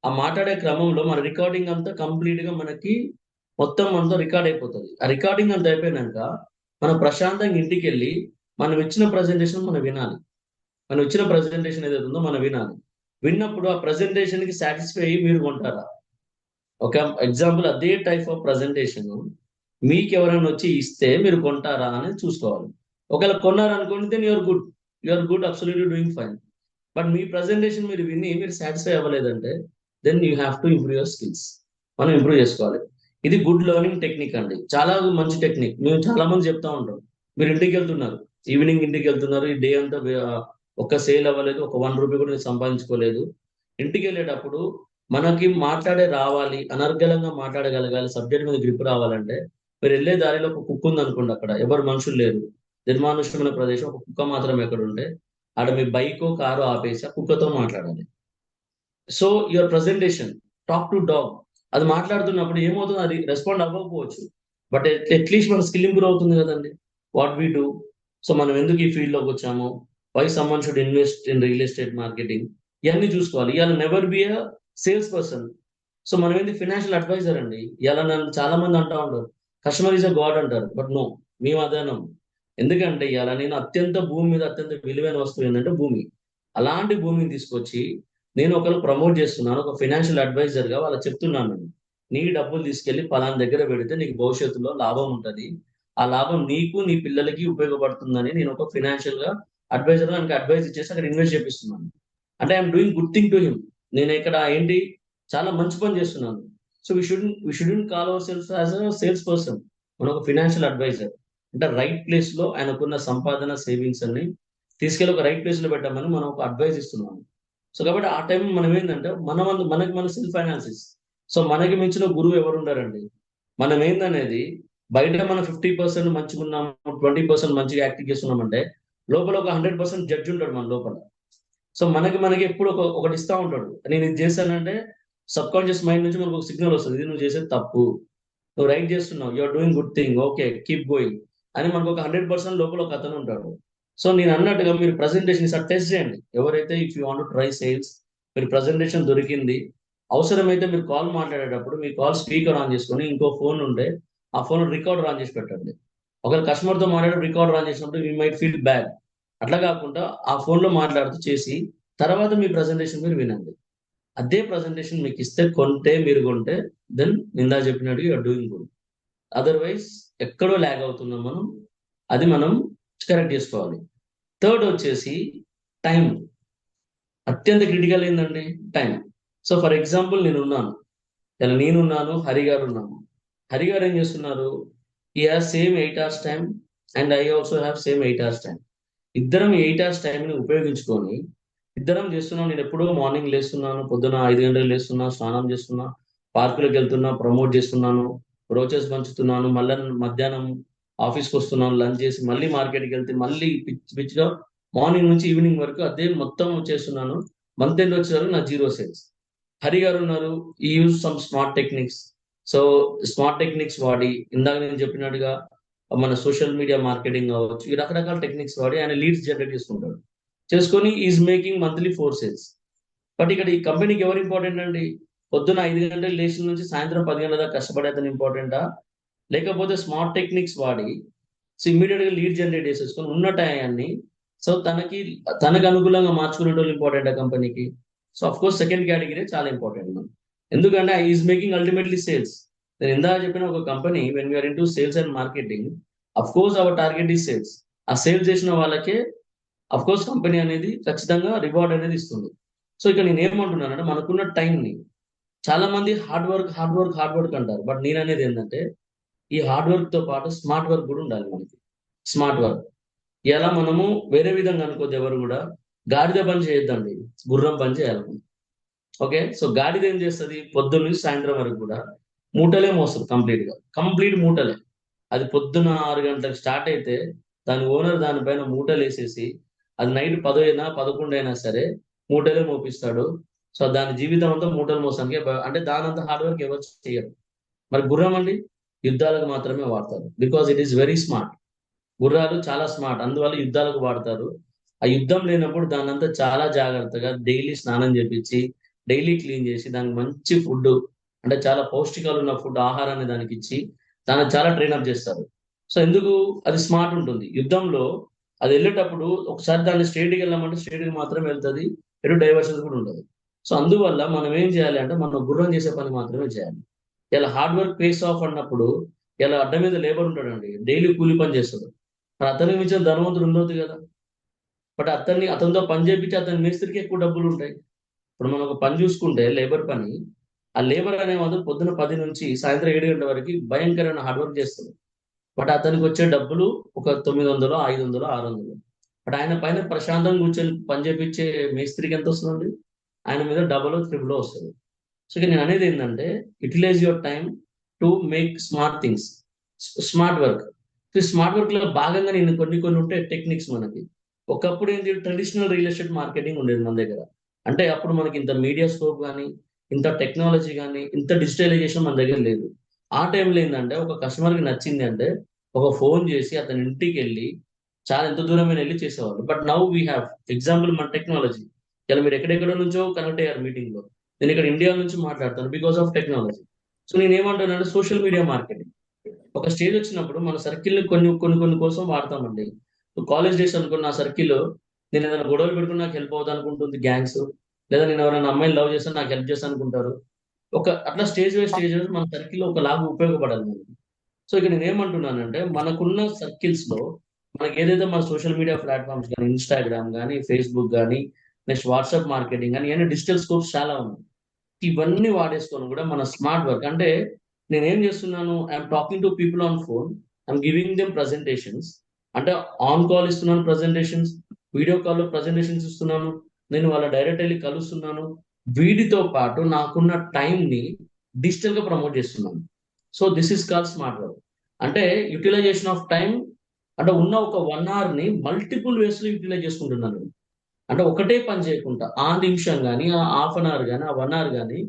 ఆ మాట్లాడే క్రమంలో మన రికార్డింగ్ అంతా కంప్లీట్ గా మనకి మొత్తం మనతో రికార్డ్ అయిపోతుంది. ఆ రికార్డింగ్ అంతా అయిపోయినాక మనం ప్రశాంతంగా ఇంటికి వెళ్ళి మనం ఇచ్చిన ప్రజెంటేషన్ ఏదైతే ఉందో మనం వినాలి. విన్నప్పుడు ఆ ప్రజెంటేషన్ కి సాటిస్ఫై అయ్యి మీరు కొంటారా? ఒక ఎగ్జాంపుల్, అదే టైప్ ఆఫ్ ప్రజెంటేషన్ మీకు ఎవరైనా వచ్చి ఇస్తే మీరు కొంటారా అనేది చూసుకోవాలి. ఒకవేళ కొన్నారనుకోండి, then you're good, absolutely doing fine. But మీ ప్రజెంటేషన్ మీరు విని మీరు సాటిస్ఫై అవ్వలేదంటే then you have to improve your skills. మనం ఇంప్రూవ్ చేసుకోవాలి. ఇది గుడ్ లెర్నింగ్ టెక్నిక్ అండి, చాలా మంచి టెక్నిక్. మేము చాలా మంది చెప్తా ఉంటాం, మీరు ఇంటికి వెళ్తున్నారు, ఈవినింగ్ ఇంటికి వెళ్తున్నారు, ఈ డే అంతా ఒక్క సేల్ అవ్వలేదు, ఒక 1 రూపీ కూడా నేను సంపాదించుకోలేదు. ఇంటికి వెళ్ళేటప్పుడు మనకి మాట్లాడే రావాలి, అనర్గళంగా మాట్లాడగలగాలి, సబ్జెక్ట్ మీద గ్రిప్ రావాలంటే మీరు వెళ్ళే దారిలో ఒక కుక్క ఉంది అనుకోండి, అక్కడ ఎవరు మనుషులు లేరు, నిర్మానుష్యమైన ప్రదేశం, ఒక కుక్క మాత్రం ఎక్కడ ఉంటే ఆడ మీ బైక్ కారు ఆపేసి ఆ కుక్కతో మాట్లాడాలి. So your presentation, talk to dog, అది మాట్లాడుతున్నప్పుడు ఏమవుతుంది, అది రెస్పాండ్ అవ్వకపోవచ్చు, బట్ అట్లీస్ట్ మన స్కిల్ ఇంప్రూవ్ అవుతుంది కదండి. వాట్ వీ డూ, సో మనం ఎందుకు ఈ ఫీల్డ్ లోకి వచ్చాము, why someone should invest in real estate marketing, ఇవన్నీ చూసుకోవాలి. ఇవాళ never be a sales person. So మనం ఏంటి, ఫినాన్షియల్ అడ్వైజర్ అండి. ఇలా నన్ను చాలా మంది అంటా ఉంటారు, కస్టమర్ ఈజ్ అ గాడ్ అంటారు, బట్ నో, మేము అదే అన్నాం. ఎందుకంటే ఇలా నేను భూమి మీద అత్యంత విలువైన వస్తువు ఏంటంటే భూమి. అలాంటి భూమిని తీసుకొచ్చి నేను ఒకరు ప్రమోట్ చేస్తున్నాను, ఒక ఫైనాన్షియల్ అడ్వైజర్ గా వాళ్ళకి చెప్తున్నాను నేను. నీ డబ్బులు తీసుకెళ్లి పలానా దగ్గర పెడితే నీకు భవిష్యత్తులో లాభం ఉంటది, ఆ లాభం నీకు నీ పిల్లలకి ఉపయోగపడుతుందని నేను ఒక ఫైనాన్షియల్ గా అడ్వైజర్ గా నాకు అడ్వైజ్ ఇచ్చేసి అక్కడ ఇన్వెస్ట్ చేపిస్తున్నాను. అంటే I'm doing good thing to him. నేను ఇక్కడ ఏంటి, చాలా మంచి పని చేస్తున్నాను. So we shouldn't call our self as a sales person. మన ఒక ఫైనాన్షియల్ అడ్వైజర్. అంటే రైట్ ప్లేస్ లో ఆయనకున్న సంపాదన సేవింగ్స్ అన్ని తీసుకెళ్లి ఒక రైట్ ప్లేస్ లో పెట్టామని మనం ఒక అడ్వైజ్ ఇస్తున్నాము. సో కాబట్టి ఆ టైం మనం ఏంటంటే మనకి మన సెల్ఫ్ ఫైనాన్సెస్. సో మనకి మించిన గురువు ఎవరు ఉండారండి. మనం ఏందనేది, బయట మనం 50% మంచిగా ఉన్నాము, 20% మంచిగా యాక్టింగ్ చేస్తున్నామంటే లోపల ఒక 100% జడ్జి ఉంటాడు మన లోపల. సో మనకి ఎప్పుడు ఒకటి ఇస్తా ఉంటాడు, నేను ఇది చేశానంటే సబ్ కాన్షియస్ మైండ్ నుంచి మనకు ఒక సిగ్నల్ వస్తుంది, ఇది నువ్వు చేసేది తప్పు, నువ్వు రైట్ చేస్తున్నావు, you're doing good thing, okay keep going అని మనకు ఒక 100% లోపల ఒక అతను ఉంటాడు. సో నేను అన్నట్టుగా మీరు ప్రజెంటేషన్ ఈసారి టెస్ట్ చేయండి. ఎవరైతే if you want try sales, మీరు ప్రజెంటేషన్ దొరికింది, అవసరమైతే మీరు కాల్ మాట్లాడేటప్పుడు మీ కాల్ స్పీకర్ ఆన్ చేసుకొని ఇంకో ఫోన్ ఉంటే ఆ ఫోన్ రికార్డర్ ఆన్ చేసి పెట్టండి. ఒకవేళ కస్టమర్తో మాట్లాడి రికార్డ్ రన్ చేసినప్పుడు వీ మైట్ ఫీల్ బ్యాడ్. అట్లా కాకుండా ఆ ఫోన్లో మాట్లాడుతూ చేసి తర్వాత మీ ప్రజెంటేషన్ మీరు వినండి. అదే ప్రజెంటేషన్ మీకు ఇస్తే మీరు కొంటే దెన్ ఇందా చెప్పినట్టు యూఆర్ డూయింగ్ గుడ్. అదర్వైజ్ ఎక్కడో ల్యాగ్ అవుతున్నాం మనం. అది మనం కరెక్ట్ చేసుకోవాలి. థర్డ్ వచ్చేసి టైం. అత్యంత క్రిటికల్ ఏంటండి టైం. సో ఫర్ ఎగ్జాంపుల్ నేనున్నాను, ఇలా నేనున్నాను, హరి గారు ఉన్నాము. హరి గారు ఏం చేస్తున్నారు? ఈ have same 8 hours time and I also have same 8 hours time. ఇద్దరం 8 hours టైంని ఉపయోగించుకొని ఇద్దరం చేస్తున్నాం. నేను ఎప్పుడో మార్నింగ్ లేస్తున్నాను, పొద్దున 5 గంటలకు లేస్తున్నా, స్నానం చేస్తున్నా, పార్కులకు వెళ్తున్నా, ప్రమోట్ చేస్తున్నాను, బ్రోచెస్ పంచుతున్నాను, మళ్ళీ మధ్యాహ్నం ఆఫీస్కి వస్తున్నాను, లంచ్ చేసి మళ్ళీ మార్కెట్కి వెళ్తే మళ్ళీ పిచ్చి పిచ్చిగా మార్నింగ్ నుంచి ఈవినింగ్ వరకు అదే మొత్తం చేస్తున్నాను. మంత్ ఎండ్ వచ్చేసరికి నా జీరో సేల్స్. హరి గారు ఉన్నారు, ఈ use some smart techniques. So smart techniques వాడి ఇందాక నేను చెప్పినట్టుగా మన సోషల్ మీడియా మార్కెటింగ్ కావచ్చు, ఈ రకరకాల టెక్నిక్స్ వాడి ఆయన లీడ్స్ జనరేట్ చేసుకుంటాడు. చేసుకొని is making monthly 4 sales. But ఇక్కడ ఈ కంపెనీకి ఎవరు ఇంపార్టెంట్ అండి? పొద్దున 5 గంటలు లేచిన నుంచి సాయంత్రం 10 గంటల దాకా కష్టపడే అతను ఇంపార్టెంటా? లేకపోతే స్మార్ట్ టెక్నిక్స్ వాడి సో ఇమీడియట్ గా లీడ్ జనరేట్ చేసేసుకొని ఉన్న టయాన్ని సో తనకు అనుకూలంగా మార్చుకునే వాళ్ళు ఇంపార్టెంట్ ఆ కంపెనీకి. So of course second category చాలా ఇంపార్టెంట్ మనం. ఎందుకంటే ఈజ్ మేకింగ్ అల్టిమేట్లీ సేల్స్. నేను ఇందాక చెప్పిన ఒక company when you're in to sales and marketing, of course our target ఈ సేల్స్. ఆ సేల్స్ చేసిన వాళ్ళకే అఫ్ కోర్స్ కంపెనీ అనేది ఖచ్చితంగా రివార్డ్ అనేది ఇస్తుంది. సో ఇక్కడ నేను ఏమంటున్నానంటే మనకున్న టైంని చాలా మంది hard work hard work hard work అంటారు. బట్ నేను అనేది ఏంటంటే ఈ హార్డ్ వర్క్ తో పాటు స్మార్ట్ వర్క్ కూడా ఉండాలి మనకి. స్మార్ట్ వర్క్ ఎలా మనము వేరే విధంగా అనుకోద్దు. ఎవరు కూడా గాడిద పని చేయొద్దండి, గుర్రం పని చేయాలి మనం. ఓకే, సో గాడిద ఏం చేస్తుంది? పొద్దున్న నుంచి సాయంత్రం వరకు కూడా మూటలే మోస్తుంది, కంప్లీట్ మూటలే. అది పొద్దున 6 గంటలకు స్టార్ట్ అయితే దాని ఓనర్ దానిపైన మూటలు వేసేసి అది నైట్ 10 అయినా 11 అయినా సరే మూటలే మోపిస్తాడు. సో దాని జీవితం అంతా మూటలు మోసానికి అంటే దానంత హార్డ్ వర్క్ ఎవరు చేయరు. మరి గుర్రం అండి యుద్ధాలకు మాత్రమే వాడతారు, because it is very smart. గుర్రాలు చాలా స్మార్ట్, అందువల్ల యుద్ధాలకు వాడతారు. ఆ యుద్ధం లేనప్పుడు దాన్నంతా చాలా జాగ్రత్తగా డైలీ స్నానం చేపించి డైలీ క్లీన్ చేసి దానికి మంచి ఫుడ్, అంటే చాలా పౌష్టికాలు ఉన్న ఫుడ్ ఆహారాన్ని దానికి ఇచ్చి దాన్ని చాలా ట్రైన్అప్ చేస్తారు. సో ఎందుకు? అది స్మార్ట్ ఉంటుంది. యుద్ధంలో అది వెళ్ళేటప్పుడు ఒకసారి దాన్ని స్ట్రేట్కి వెళ్ళామంటే స్ట్రేట్కి మాత్రమే వెళ్తుంది, ఎటు డైవర్షన్స్ కూడా ఉంటుంది. సో అందువల్ల మనం ఏం చేయాలి అంటే మనం గుర్రం చేసే పని మాత్రమే చేయాలి. ఇలా హార్డ్ వర్క్ పేస్ ఆఫ్ అన్నప్పుడు ఇలా అడ్డ మీద లేబర్ ఉంటాడండి, డైలీ కూలి పని చేస్తాడు. మరి అతనికి మించిన ధనవంతుడు ఉండొద్దు కదా. బట్ అతనితో పని చేపించి అతని మేస్త్రికి ఎక్కువ డబ్బులు ఉంటాయి. ఇప్పుడు మనం ఒక పని చూసుకుంటే లేబర్ పని, ఆ లేబర్ అనే వాళ్ళు పొద్దున 10 నుంచి సాయంత్రం 7 గంటల వరకు భయంకరమైన హార్డ్ వర్క్ చేస్తారు. బట్ అతనికి వచ్చే డబ్బులు ఒక 900, 500, 600. బట్ ఆయన పైన ప్రశాంతంగా కూర్చొని పని చేపించే మేస్త్రికి ఎంత వస్తుందండి? ఆయన మీద డబుల్ త్రిబుల్ వస్తుంది. సో ఇక నేను అనేది ఏంటంటే utilise your time to make smart things, smart work. Smart work లో భాగంగా నేను కొన్ని ఉంటాయి టెక్నిక్స్ మనకి. ఒకప్పుడు ఏంటి, ట్రెడిషనల్ రియల్ ఎస్టేట్ మార్కెటింగ్ ఉండేది మన దగ్గర. అంటే అప్పుడు మనకి ఇంత మీడియా స్కోప్ కానీ, ఇంత టెక్నాలజీ కానీ, ఇంత డిజిటలైజేషన్ మన దగ్గర లేదు. ఆ టైంలో ఏంటంటే ఒక కస్టమర్కి నచ్చింది అంటే ఒక ఫోన్ చేసి అతని ఇంటికి వెళ్ళి చాలా ఎంత దూరమైన వెళ్ళి చేసేవాళ్ళు. But now we have example మన టెక్నాలజీ. ఇలా మీరు ఎక్కడెక్కడో నుంచో కనెక్ట్ అయ్యారు మీటింగ్ లో, నేను ఇక్కడ ఇండియా నుంచి మాట్లాడతాను బికాస్ ఆఫ్ టెక్నాలజీ. సో నేను ఏమంటానంటే సోషల్ మీడియా మార్కెటింగ్ ఒక స్టేజ్ వచ్చినప్పుడు మన సర్కిల్ కొన్ని కోసం వాడతామండి. కాలేజ్ డేస్ అనుకున్న నా సర్కిల్ నేను ఏదైనా గొడవలు పెట్టుకుని నాకు హెల్ప్ అవుతా అనుకుంటుంది గ్యాంగ్స్, లేదా నేను ఎవరైనా అమ్మాయిని లవ్ చేస్తాను నాకు హెల్ప్ చేస్తాను అనుకుంటారు. అట్లా స్టేజ్ వైజ్ మన సర్కిల్లో ఒక లాగా ఉపయోగపడాలి మనకి. సో ఇక్కడ నేను ఏమంటున్నానంటే మనకున్న సర్కిల్స్ లో మనకి ఏదైతే మన సోషల్ మీడియా ప్లాట్ఫామ్స్ కానీ, ఇన్స్టాగ్రామ్ కానీ, ఫేస్బుక్ కానీ, నెక్స్ట్ వాట్సాప్ మార్కెటింగ్ కానీ, ఇవన్నీ డిజిటల్ స్కోప్స్ చాలా ఉన్నాయి. ఇవన్నీ వాడేసుకొని కూడా మన స్మార్ట్ వర్క్ అంటే నేనేం చేస్తున్నాను, I'm talking to people on phone, I'm giving them presentations. అంటే ఆన్ కాల్ ఇస్తున్నాను ప్రజెంటేషన్స్, వీడియో కాల్లో ప్రజెంటేషన్స్ ఇస్తున్నాను, నేను వాళ్ళ డైరెక్ట్ వెళ్ళి కలుస్తున్నాను. వీటితో పాటు నాకున్న టైంని డిజిటల్ గా ప్రమోట్ చేస్తున్నాను. So this is call smart work. అంటే యూటిలైజేషన్ ఆఫ్ టైం, అంటే ఉన్న ఒక 1 hour ని మల్టిపుల్ వేస్ లో యూటిలైజ్ చేసుకుంటున్నాను. అంటే ఒకటే పని చేయకుండా ఆ నిమిషం కానీ, ఆ హాఫ్ 1 hour కానీ, ఆ 1 hour కానీ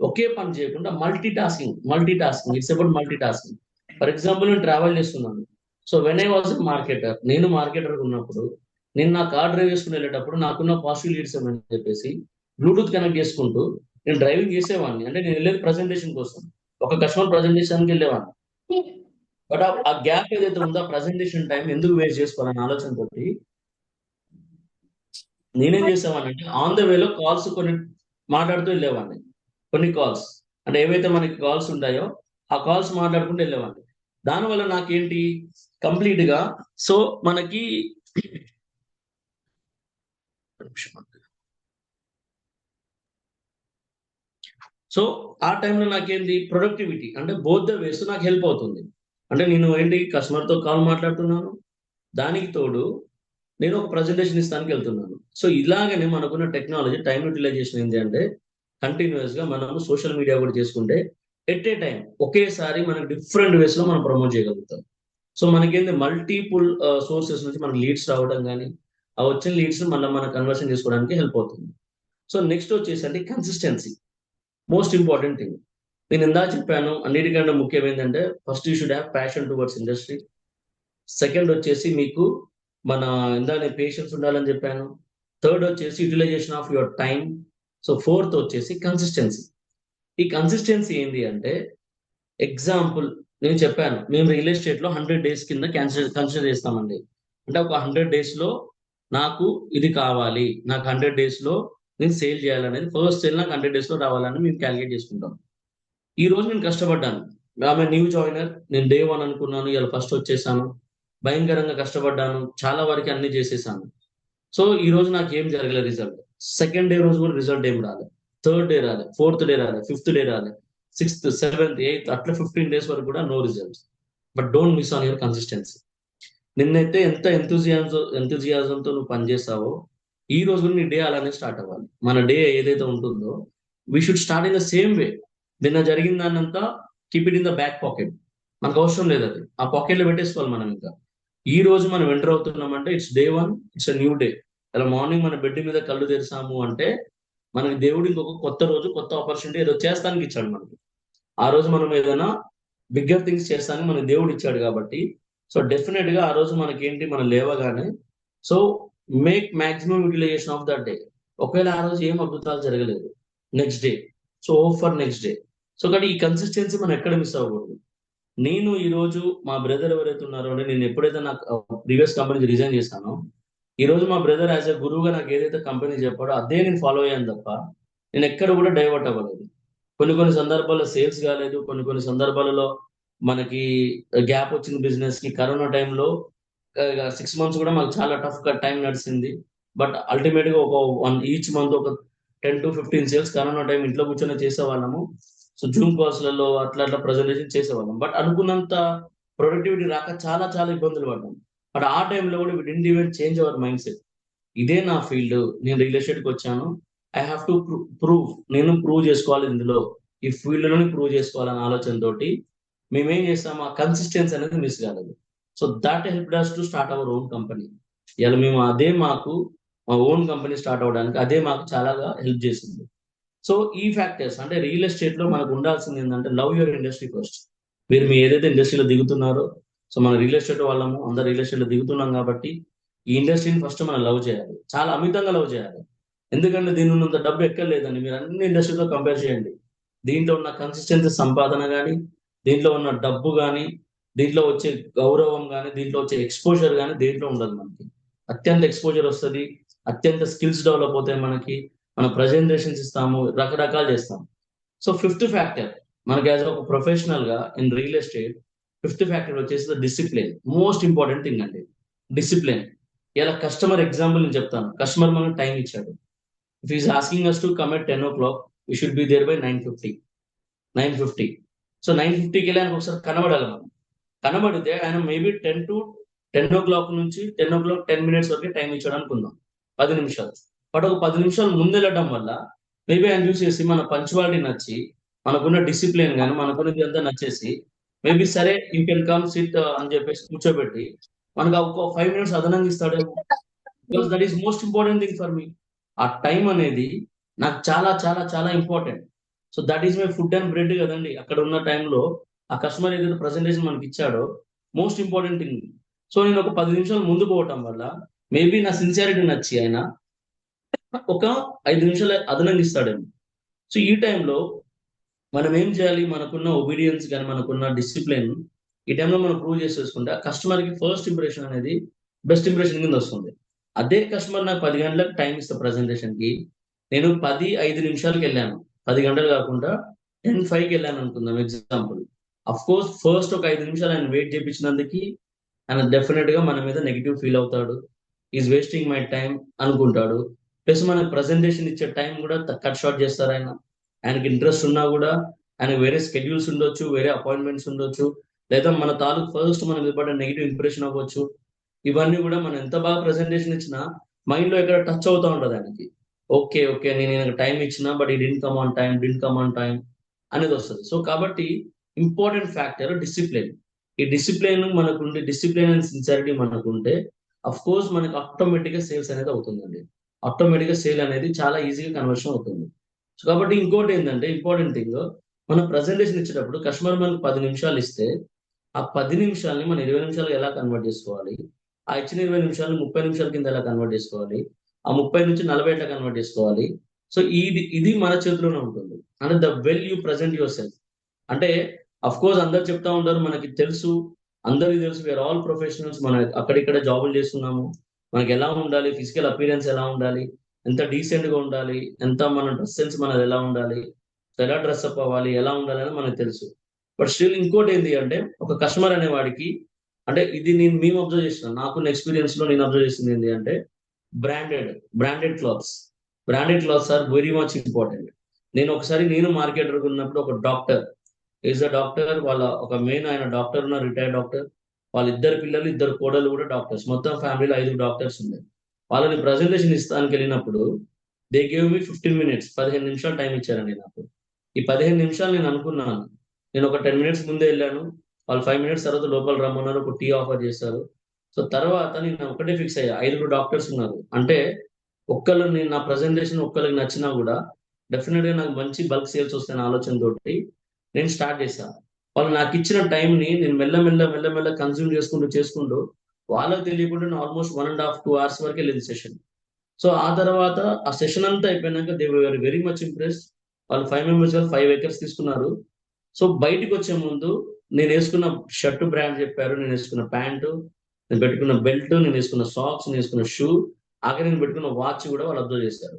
ఒకే పని చేయకుండా multi tasking it's about multi tasking. For example నేను ట్రావెల్ చేస్తున్నాను. So when I was marketer, నేను మార్కెటర్ ఉన్నప్పుడు నేను నా కార్ డ్రైవ్ చేసుకుని వెళ్ళేటప్పుడు నాకున్న పాజిటివ్ లీడ్స్ అని చెప్పేసి బ్లూటూత్ కనెక్ట్ చేసుకుంటూ నేను డ్రైవింగ్ చేసేవాడిని. అంటే నేను వెళ్ళేది ప్రజెంటేషన్ కోసం, ఒక కస్టమర్ ప్రజెంటేషన్కి వెళ్ళేవాడిని. బట్ ఆ గ్యాప్ ఏదైతే ఉందో ప్రజెంటేషన్ టైం ఎందుకు వేస్ట్ చేసుకోవాలనే ఆలోచనతో నేనేం చేసేవాడిని ఆన్ ద వేలో కాల్స్ కొన్ని మాట్లాడుతూ వెళ్ళేవాడిని. కొన్ని కాల్స్ అంటే ఏవైతే మనకి కాల్స్ ఉంటాయో ఆ కాల్స్ మాట్లాడుకుంటూ వెళ్ళేవాడిని. దానివల్ల నాకేంటి కంప్లీట్ గా సో మనకి సో ఆ టైంలో నాకేంటి ప్రొడక్టివిటీ అంటే బోత్ ద వేస్ నాకు హెల్ప్ అవుతుంది. అంటే నేను ఏంటి కస్టమర్‌తో కాల్ మాట్లాడుతున్నాను. దానికి తోడు నేను ఒక ప్రెజెంటేషన్ ఇస్తానికి వెళ్తున్నాను. సో ఇలాగనే మనకున్న టెక్నాలజీ టైమ్ యుటిలైజేషన్ ఏంటి అంటే కంటిన్యూయస్‌గా మనము సోషల్ మీడియా కూడా చేసుకుంటే ఎట్ ఏ టైమ్ ఒకేసారి మనకు డిఫరెంట్ వేస్‌లో మనం ప్రమోట్ చేయగలుగుతాం. సో మనకేంది మల్టిపుల్ సోర్సెస్ నుంచి మనకు లీడ్స్ రావడం గాని, ఆ వచ్చిన లీడ్స్‌ని మళ్ళా మనం కన్వర్షన్ చేసుకోవడానికి హెల్ప్ అవుతుంది. సో నెక్స్ట్ వచ్చేసి అంటే కన్సిస్టెన్సీ. Most important thing. నేను ఇందాక చెప్పాను అన్నిటికంటే ముఖ్యం ఏంటంటే first you should have passion towards industry. Second వచ్చేసి మీకు మన ఇందాక నేను పేషెన్స్ ఉండాలని చెప్పాను. థర్డ్ వచ్చేసి utilisation of your time. So fourth వచ్చేసి కన్సిస్టెన్సీ. ఈ కన్సిస్టెన్సీ ఏంది అంటే ఎగ్జాంపుల్ నేను చెప్పాను. మేము రియల్ ఎస్టేట్‌లో 100 డేస్ కింద కన్సిడర్ చేస్తామండి. అంటే ఒక 100 డేస్‌లో నాకు ఇది కావాలి. నాకు 100 డేస్‌లో నేను సేల్ చేయాలనేది ఫస్ట్ సేల్ నాకు 100 డేస్‌లో రావాలని మేము కాలిక్యులేట్ చేసుకుంటాం. ఈరోజు నేను కష్టపడ్డాను. ఆమె న్యూ జాయినర్. నేను డే 1 అనుకున్నాను. ఇయాల ఫస్ట్ వచ్చేసాను. భయంకరంగా కష్టపడ్డాను. చాలా వరకు అన్నీ చేసేసాను. సో, ఈరోజు నాకేం జరగలే రిజల్ట్. సెకండ్ డే రోజు కూడా రిజల్ట్ ఏం రాలే. థర్డ్ డే రాలే. ఫోర్త్ డే రాలే. ఫిఫ్త్ డే రాలే. సిక్స్త్, సెవెంత్, ఎయిత్ అట్లా 15 డేస్ వరకు కూడా no results. But don't miss on your consistency. నిన్నైతే ఎంత ఎంథూసియాజంతో నువ్వు పని చేస్తావో, ఈ రోజు కూడా నీ డే అలానే స్టార్ట్ అవ్వాలి. మన డే ఏదైతే ఉంటుందో, we should start in the same way. నిన్న జరిగిన దాన్నంతా keep it in the back pocket. మనకు అవసరం లేదది. ఆ పాకెట్‌లో పెట్టేసుకోవాలి మనం ఇంకా. ఈ రోజు మనం ఎంటర్ అవుతున్నామంటే it's day 1, it's a new day. ఇలా మార్నింగ్ మన బెడ్ మీద కళ్ళు తెరిసాము అంటే, మనకి దేవుడు ఇంకొక కొత్త రోజు, కొత్త ఆపర్చునిటీ ఏదో చేస్తానికి ఇచ్చాడు మనకి. ఆ రోజు మనం ఏదైనా బిగ్గర్ థింగ్స్ చేస్తానికి మనకు దేవుడు ఇచ్చాడు కాబట్టి, సో డెఫినిట్‌గా ఆ రోజు మనకేంటి మనం లేవగానే so make maximum utilisation of that day. ఒకవేళ ఆ రోజు ఏం అద్భుతాలు జరగలేదు. Next day. So hope for next day. So కాబట్టి ఈ కన్సిస్టెన్సీ మనం ఎక్కడ మిస్ అవ్వకూడదు. నేను ఈరోజు మా బ్రదర్ ఎవరైతే ఉన్నారో అంటే నేను ఎప్పుడైతే నాకు ప్రీవియస్ కంపెనీకి రిజైన్ చేశానో, ఈరోజు మా బ్రదర్ యాస్ ఎ గురువుగా నాకు ఏదైతే కంపెనీ చెప్పాడో అదే నేను ఫాలో అయ్యాను తప్ప, నేను ఎక్కడ కూడా డైవర్ట్ అవ్వలేదు. కొన్ని కొన్ని సందర్భాల్లో సేల్స్ కాలేదు. కొన్ని కొన్ని సందర్భాలలో మనకి గ్యాప్ వచ్చింది బిజినెస్‌కి. కరోనా టైంలో 6 మంత్స్ కూడా మాకు చాలా టఫ్‌గా టైం నడిసింది. బట్ అల్టిమేట్‌గా ఒక ఈచ్ మంత్ ఒక 10-15 సేల్స్ కరోనా టైం ఇంట్లో కూర్చొని చేసేవాళ్ళము. సో జూమ్ కాల్స్‌లలో అట్లా అట్లా ప్రెజెంటేషన్ చేసేవాళ్ళం. బట్ అనుకున్నంత ప్రొడక్టివిటీ రాక చాలా చాలా ఇబ్బందులు పడ్డాం. బట్ ఆ టైంలో కూడా we didn't even change our mindset. ఇదే నా ఫీల్డ్. నేను రియల్ ఎస్టేట్‌కొచ్చాను. I have to prove. నేను ప్రూవ్ చేసుకోవాలి ఇందులో. ఈ ఫీల్డ్‌లోనే ప్రూవ్ చేసుకోవాలనే ఆలోచనతోటి మేమేం చేసాము ఆ కన్సిస్టెన్సీ అనేది మిస్ కాలేదు. So that helped us to start our own company. ఇయాల మేము అదే మాకు మా ఓన్ కంపెనీ స్టార్ట్ అవ్వడానికి అదే మాకు చాలాగా హెల్ప్ చేసింది. సో ఈ ఫ్యాక్టర్స్ అంటే రియల్ ఎస్టేట్‌లో మనకు ఉండాల్సింది ఏందంటే లవ్ యువర్ ఇండస్ట్రీ ఫస్ట్. మీరు మీ ఏదైతే ఇండస్ట్రీలో దిగుతున్నారో సో మన రియల్ ఎస్టేట్ వాళ్ళము అందరు రియల్ ఎస్టేట్‌లో దిగుతున్నాం కాబట్టి ఈ ఇండస్ట్రీని ఫస్ట్ మనం లవ్ చేయాలి. చాలా అమితంగా లవ్ చేయాలి. ఎందుకంటే దీని ఉన్నంత డబ్బు ఎక్కడ లేదండి. మీరు అన్ని ఇండస్ట్రీ‌తో కంపేర్ చేయండి. దీంట్లో ఉన్న కన్సిస్టెన్సీ సంపాదన గాని, దీంట్లో ఉన్న డబ్బు గాని, దీంట్లో వచ్చే గౌరవం గాని, దీంట్లో వచ్చే ఎక్స్‌పోజర్ గాని దేంట్లో ఉండదు మనకి. అత్యంత ఎక్స్‌పోజర్ వస్తది. అత్యంత స్కిల్స్ డెవలప్ అవుతాయి మనకి. మనం ప్రెజెంటేషన్స్ ఇస్తాము. రకరకాలు చేస్తాం. సో ఫిఫ్త్ ఫ్యాక్టర్ మనకి యాస్ ఒక ప్రొఫెషనల్‌గా in real estate fifth factor వచ్చేసి డిసిప్లిన్. మోస్ట్ ఇంపార్టెంట్ థింగ్ అండి. డిసిప్లిన్. ఇలా కస్టమర్ ఎగ్జాంపుల్ నేను చెప్తాను. కస్టమర్ మనకు టైమ్ ఇచ్చాడు. If he is asking us to come at 10 o'clock, we should be there by 9:50. 9:50. So 9:50కి ఆయనకు ఒకసారి కనబడాలి మనం. కనబడితే ఆయన మేబీ 10 నుంచి 10 మినిట్స్ వరకే టైం ఇచ్చాడు అనుకుందాం. 10 నిమిషాలు. బట్ ఒక 10 నిమిషాలు ముందెళ్ళడం వల్ల మేబీ ఆయన చూసేసి మన పంక్చువాలిటీ నచ్చి, మనకున్న డిసిప్లిన్ గాని, మనకున్న ఇదంతా నచ్చేసి మేబీ సరే యూ కెన్ కమ్ సిట్ అని చెప్పేసి కూర్చోబెట్టి మనకు ఒక 5 మినిట్స్ అదనంగా ఇస్తాడేమో. Because that is most important thing for me. ఆ టైం అనేది నాకు చాలా చాలా చాలా important. So that is my food and bread కదండి. అక్కడ ఉన్న టైంలో ఆ కస్టమర్ ఏదైతే ప్రెజెంటేషన్ మనకి ఇచ్చాడో మోస్ట్ ఇంపార్టెంట్ థింగ్. సో నేను ఒక 10 నిమిషాలు ముందు పోవటం వల్ల మేబీ నా సిన్సియారిటీ నచ్చి ఆయన ఒక 5 నిమిషాలు అదనంగా ఇస్తాడేమో. సో ఈ టైంలో మనం ఏం చేయాలి? మనకున్న ఒబీడియన్స్ గాని, మనకున్న డిసిప్లిన్ ఈ టైంలో మనం ప్రూవ్ చేసేసుకుంటే కస్టమర్కి ఫస్ట్ ఇంప్రెషన్ అనేది బెస్ట్ ఇంప్రెషన్ కింద వస్తుంది. అదే కస్టమర్ నాకు 10 గంటలకు టైం ఇస్తా ప్రెజెంటేషన్‌కి. నేను 10:05కి వెళ్ళాను. 10 గంటలు కాకుండా 10:05కి వెళ్ళాను అనుకుందాం ఎగ్జాంపుల్. అఫ్‌కోర్స్ ఫస్ట్ ఒక 5 నిమిషాలు ఆయన వెయిట్ చేపించినందుకు ఆయన డెఫినిట్‌గా మన మీద నెగెటివ్ ఫీల్ అవుతాడు. ఈస్ వేస్టింగ్ మై టైమ్ అనుకుంటాడు. ప్లస్ మనకు ప్రెజెంటేషన్ ఇచ్చే టైం కూడా కట్ షార్ట్ చేస్తారాయన. ఆయనకి ఇంట్రెస్ట్ ఉన్నా కూడా ఆయనకు వేరే స్కెడ్యూల్స్ ఉండొచ్చు, వేరే అపాయింట్మెంట్స్ ఉండొచ్చు. లేదా మన తాలూకు ఫస్ట్ మన మీద పడ్డ నెగెటివ్ ఇంప్రెషన్ అవ్వచ్చు. ఇవన్నీ కూడా మనం ఎంత బాగా ప్రెజెంటేషన్ ఇచ్చినా మైండ్‌లో ఎక్కడో టచ్ అవుతా ఉంటది ఆయనకి. ఓకే. ఓకే. నేను ఈయనకి టైమ్ ఇచ్చినా but he didn't come on time, didn't come on time అనేదొస్తది. సో, కాబట్టి ఇంపార్టెంట్ ఫ్యాక్టర్ డిసిప్లిన్. ఈ డిసిప్లిన్ మనకుండి డిసిప్లిన్ అండ్ సిన్సియారిటీ మనకుంటే ఆఫ్‌కోర్స్ మనకు ఆటోమేటిక్‌గా సేల్స్ అనేది అవుతుందండి. ఆటోమేటిక్‌గా సేల్ అనేది చాలా ఈజీగా కన్వర్షన్ అవుతుంది. సో, కాబట్టి ఇంకోటేందంటే ఇంపార్టెంట్ థింగ్ మనం ప్రెజెంటేషన్ ఇచ్చేటప్పుడు కస్టమర్ మనకు 10 నిమిషాలు ఇస్తే, ఆ 10 నిమిషాల్ని మనం 20 నిమిషాలుగా ఎలా కన్వర్ట్ చేసుకోవాలి? ఆ ఇచ్చిన 20 నిమిషాలను 30 నిమిషాల కింద ఎలా కన్వర్ట్ చేసుకోవాలి? ఆ 30 నుంచి 40 ఎట్లా కన్వర్ట్ చేసుకోవాలి? సో, ఇది మన చేతిలోనే ఉంటుంది. అంటే the well you present your self. అంటే ఆఫ్‌కోర్స్ అందరూ చెప్తా ఉంటారు. మనకి తెలుసు. అందరికి తెలుసు. We are all professionals. మనం అక్కడిక్కడ జాబులు చేస్తున్నాము. మనకెలా ఉండాలి? ఫిజికల్ అపియరెన్స్ ఎలా ఉండాలి? ఎంత డీసెంట్‌గా ఉండాలి? ఎంత మన డ్రెస్ సెన్స్ మనది ఎలా ఉండాలి? ఎలా డ్రెస్ అప్ అవ్వాలి? ఎలా ఉండాలని మనకు తెలుసు. బట్ స్టిల్ ఇంకోటేంది అంటే ఒక కస్టమర్ అనేవాడికి అంటే ఇది మేము అబ్జర్వ్ చేసిన. నాకున్న ఎక్స్‌పీరియన్స్‌లో నేను అబ్జర్వ్ చేసింది ఏంది అంటే branded, branded clothes. Branded clothes are very much important. నేను మార్కెటర్‌గా ఉన్నప్పుడు ఒక డాక్టర్ ఈస్ ఎ డాక్టర్. వాళ్ళ ఒక మెయిన్ ఆయన డాక్టర్ ఉన్నారు. Retired doctor. వాళ్ళిద్దరు పిల్లలు, ఇద్దరు కోడళ్ళు కూడా డాక్టర్స్. మొత్తం ఫ్యామిలీలో 5 డాక్టర్స్ ఉన్నారు. వాళ్ళని ప్రెజెంటేషన్ ఇస్తానికెళ్ళినప్పుడు దే గేవ్ మీ 15 మినిట్స్. 15 నిమిషాలు టైమ్ ఇచ్చారండి నాకు. ఈ 15 నిమిషాలు నేను అనుకున్నాను. నేను ఒక 10 మినిట్స్ ముందే ఎళ్ళాను. వాళ్ళు 5 మినిట్స్ తర్వాత లోపల రమ్మన్నారు. ఒక టీ ఆఫర్ చేశారు. సో, తర్వాత నేను ఒకటే ఫిక్స్ అయ్యా. 5 డాక్టర్స్ ఉన్నారు. అంటే నా ప్రెజెంటేషన్ ఒక్కళ్ళకి నచ్చినా గూడా డెఫినిట్‌గా నాకు మంచి బల్క్ సేల్స్ వస్తాయన్న ఆలోచనతోటి నేను స్టార్ట్ చేశా. వాళ్ళు నాకిచ్చిన టైమ్‌ని నేను మెల్ల కన్జ్యూమ్ చేసుకుంటూ వాళ్ళకి తెలియకుండా నేను ఆల్‌మోస్ట్ 1 ½ 2 అవర్స్ వరకెళ్ళింది సెషన్. సో, ఆ తర్వాత ఆ సెషన్ అంతా అయిపోయినాక they were very much impressed. వాళ్ళు 5 మెంబర్స్ కాదు 5 ఎకర్స్ తీసుకున్నారు. సో, బయటికొచ్చే ముందు నేనేసుకున్న షర్ట్ బ్రాండ్ చెప్పారు. నేనేసుకున్న ప్యాంటు, నేను పెట్టుకున్న బెల్ట్, నేనేసుకున్న సాక్స్, నేనేసుకున్న షూ, ఆఖరికి నేను పెట్టుకున్న వాచ్ గూడా వాళ్ళు అబ్జర్వ్ చేశారు.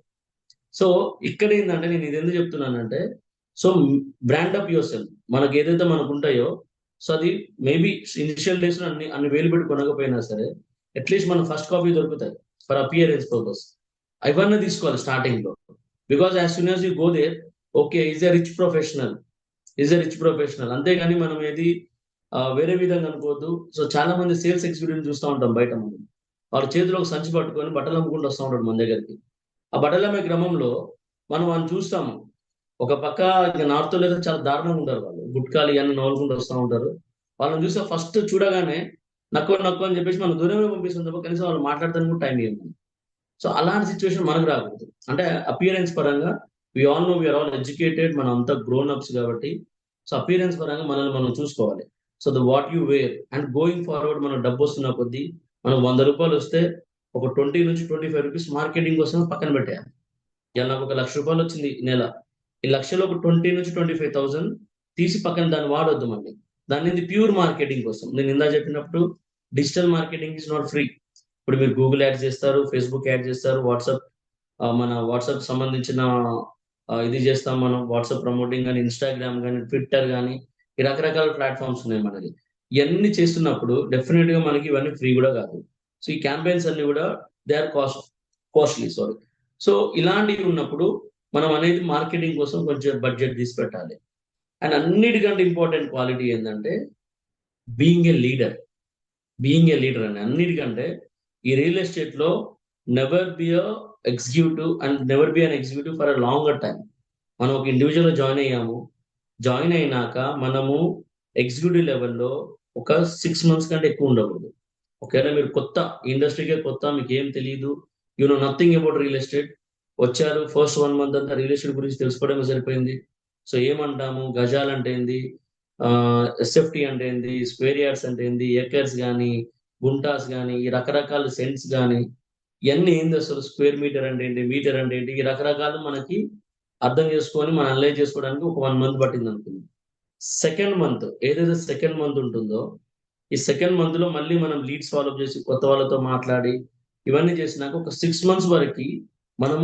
సో, ఇక్కడేందంటే నేను ఇదెందుకు చెప్తున్నానంటే, సో, బ్రాండ్ అప్ యువర్‌సెల్ఫ్. మనకేదైతే మనకుంటాయో, సో, అది మేబీ ఇనిషియల్ డేస్‌లో అన్ని వేలు పెట్టి కొనకపోయినా సరే, అట్‌లీస్ట్ మన ఫస్ట్ కాపీ దొరుకుతాయి. For appearance purpose. అవన్నీ తీసుకోవాలి స్టార్టింగ్‌లో. Because as soon as you go there okay. Is a rich professional. Is a rich professional. అంతేగాని మనం ఏది వేరే విధంగా అనుకోవద్దు. సో, చాలా మంది సేల్స్ ఎగ్జిక్యూటివ్‌ని చూస్తా ఉంటాం బయట మనం. వాళ్ళ చేతిలో ఒక సంచి పట్టుకొని బట్టలు అమ్ముకుంటూ వస్తా ఉంటాడు మన దగ్గరికి. ఆ బట్టలమ్మే క్రమంలో మనం వాళ్ళని చూస్తాము. ఒక పక్క ఇక నార్తోళ్ళైతే చాలా దారుణంగా ఉంటారు వాళ్ళు. గుట్కాలు ఇయన్నీ నములుకుంటూ వస్తా ఉంటారు. వాళ్ళని చూస్తే ఫస్ట్ చూడగానే నక్కో, నక్కో అని చెప్పేసి మనం దూరమే పంపిస్తాం తప్ప కనీసం వాళ్ళు మాట్లాడడానికి కూడా టైం ఇయ్యం మనం. సో, అలాంటి సిట్యుయేషన్ మనకు రాకూడదు. అంటే అపియరెన్స్ పరంగా we all know we are all educated. మనం అంతా గ్రోన్ అప్స్ కాబట్టి సో, అపియరెన్స్ పరంగా మనల్ని మనం చూసుకోవాలి. So, what you wear and going forward మనకు డబ్బొస్తున్న కొద్దీ మనకు రూ. 100 వస్తే ఒక 20-25 మార్కెటింగ్ కోసం పక్కన పెట్టేయాలి. ఇయాల నాకొక రూ. 1,00,000 వచ్చింది ఈ నెల. ఈ లక్షలో ఒక 20,000-25,000 తీసి పక్కన దాన్ని వాడొద్దు మళ్ళీ. దాన్నేంది ప్యూర్ మార్కెటింగ్ కోసం. నేను ఇందాక చెప్పినప్పుడు digital marketing is not free. ఇప్పుడు మీరు గూగుల్ యాడ్స్ చేస్తారు, ఫేస్‌బుక్ యాడ్ చేస్తారు, మన వాట్సాప్ సంబంధించిన ఇది చేస్తాం మనం. వాట్సాప్ ప్రమోటింగ్ గాని, ఇన్‌స్టాగ్రామ్ గాని, ట్విట్టర్ గాని ఈ రకరకాల ప్లాట్‌ఫార్మ్స్ ఉన్నాయి మనకి. ఇయన్నీ చేస్తున్నప్పుడు డెఫినిట్‌గా మనకి ఇవన్నీ ఫ్రీ గూడా కాదు. సో, ఈ క్యాంపెయిన్స్ అన్నీ గూడా they are costly sorry. So, ఇలాంటివి ఉన్నప్పుడు మనం అనేది మార్కెటింగ్ కోసం కొంచెం బడ్జెట్ తీసి పెట్టాలి. అండ్ అన్నిటికంటే ఇంపార్టెంట్ క్వాలిటీ ఏందంటే being a leader. Being a leader అండి. అన్నిటికంటే ఈ రియల్ ఎస్టేట్‌లో never be a executive and never be an executive for a longer time. మనం ఒక ఇండివిడ్యువల్‌గా జాయిన్ అయ్యాము. జాయిన్ అయినాక మనము ఎగ్జిక్యూటివ్ లెవెల్‌లో ఒక 6 మంత్స్ కంటే ఎక్కువ ఉండకూడదు. ఒకవేళ మీరు కొత్త, ఇండస్ట్రీకే కొత్త, మీకేం తెలీదు. You know nothing about real estate. వచ్చారు ఫస్ట్ 1 మంత్ అంతా రియల్ ఎస్టేట్ గురించి తెలుసుకోవడమే సరిపోయింది. సో, ఏమంటాము? గజాలంటే ఏంది? ఎస్ఎఫ్‌టి అంటే ఏంది? స్క్వేర్ యార్డ్స్ అంటే ఏంది? ఎకర్స్ గాని, గుంటాస్ గాని, ఈ రకరకాల సెంట్స్ గాని, ఇయన్నీ ఏందసలు? స్క్వేర్ మీటర్ అంటే ఏంటి? మీటర్ అంటే ఏంటి? ఈ రకరకాలు మనకి అర్థం చేసుకొని, మనం అనలైజ్ చేసుకోవడానికి ఒక 1 మంత్ పట్టిందనుకుందాం. సెకండ్ మంత్ ఏదైతే సెకండ్ మంత్ ఉంటుందో ఈ సెకండ్ మంత్ లో మళ్ళీ మనం లీడ్స్ ఫాలో చేసి కొత్త వాళ్ళతో మాట్లాడి ఇవన్నీ చేసినాక ఒక 6 months వరకు మనం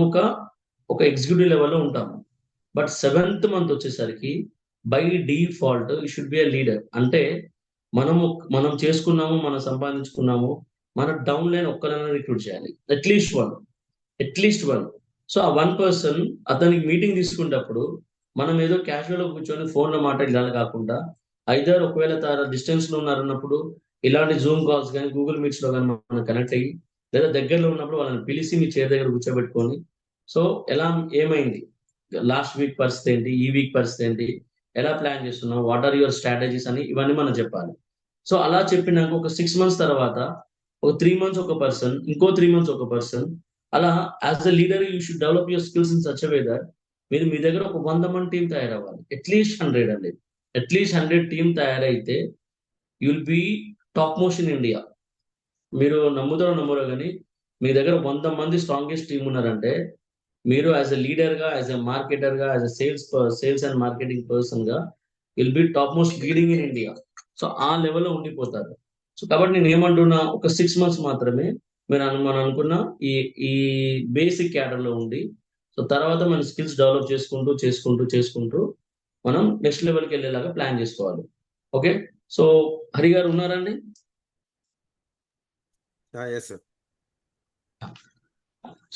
ఒక ఎగ్జిక్యూటివ్ లెవెల్లో ఉంటాము. బట్ సెవెంత్ మంత్ వచ్చేసరికి by default you should be a leader. అంటే మనము మనం చేసుకున్నాము, మనం సంపాదించుకున్నాము, మన డౌన్ లైన్ ఒక్కరైనా రిక్రూట్ చేయాలి, అట్లీస్ట్ వన్. సో ఆ 1 person అతనికి మీటింగ్ తీసుకునేటప్పుడు మనం ఏదో క్యాజువల్ గా కూర్చొని ఫోన్ లో మాట్లాడాలి కాకుండా, ఐదర్ ఒకవేళ తన డిస్టెన్స్ లో ఉన్నారన్నప్పుడు ఇలాంటి జూమ్ కాల్స్ కానీ గూగుల్ మీట్స్ లో కానీ మనం కనెక్ట్ అయ్యి, లేదా దగ్గరలో ఉన్నప్పుడు వాళ్ళని పిలిచి మీ చైర్ దగ్గర కూర్చోబెట్టుకొని, సో ఎలా ఏమైంది, లాస్ట్ వీక్ పరిస్థితి ఏంటి, ఈ వీక్ పరిస్థితి ఏంటి, ఎలా ప్లాన్ చేస్తున్నావు, వాట్ ఆర్ యువర్ స్ట్రాటజీస్ అని ఇవన్నీ మనం చెప్పాలి. సో అలా చెప్పినాక ఒక 6 months తర్వాత ఒక 3 months ఒక పర్సన్, ఇంకో 3 months ఒక పర్సన్, అలా as a leader you should develop your skills in such way that మీరు మీ దగ్గర ఒక 100 మంది టీం తయారవ్వాలి. అట్లీస్ట్ 100 అండి, అట్లీస్ట్ 100 టీం తయారైతే you will be top most in India. మీరు నమ్ముతారో నమ్మరో కానీ మీ దగ్గర 100 మంది స్ట్రాంగెస్ట్ టీం ఉన్నారంటే మీరు యాజ్ ఎ లీడర్ గా, యాజ్ ఎ మార్కెటర్ గా, as a sales and marketing person గా will be top most leading in India. So ఆ లెవెల్లో ఉండిపోతారు. సో కాబట్టి నేను ఏమంటున్నా, ఒక 6 months మాత్రమే మీరు మనం అనుకున్న ఈ ఈ బేసిక్ క్యాడర్ లో ఉండి, సో తర్వాత మన స్కిల్స్ డెవలప్ చేసుకుంటూ చేసుకుంటూ చేసుకుంటూ మనం నెక్స్ట్ లెవెల్కి వెళ్ళేలాగా ప్లాన్ చేసుకోవాలి. ఓకే. సో హరి గారు ఉన్నారండి? Yes sir.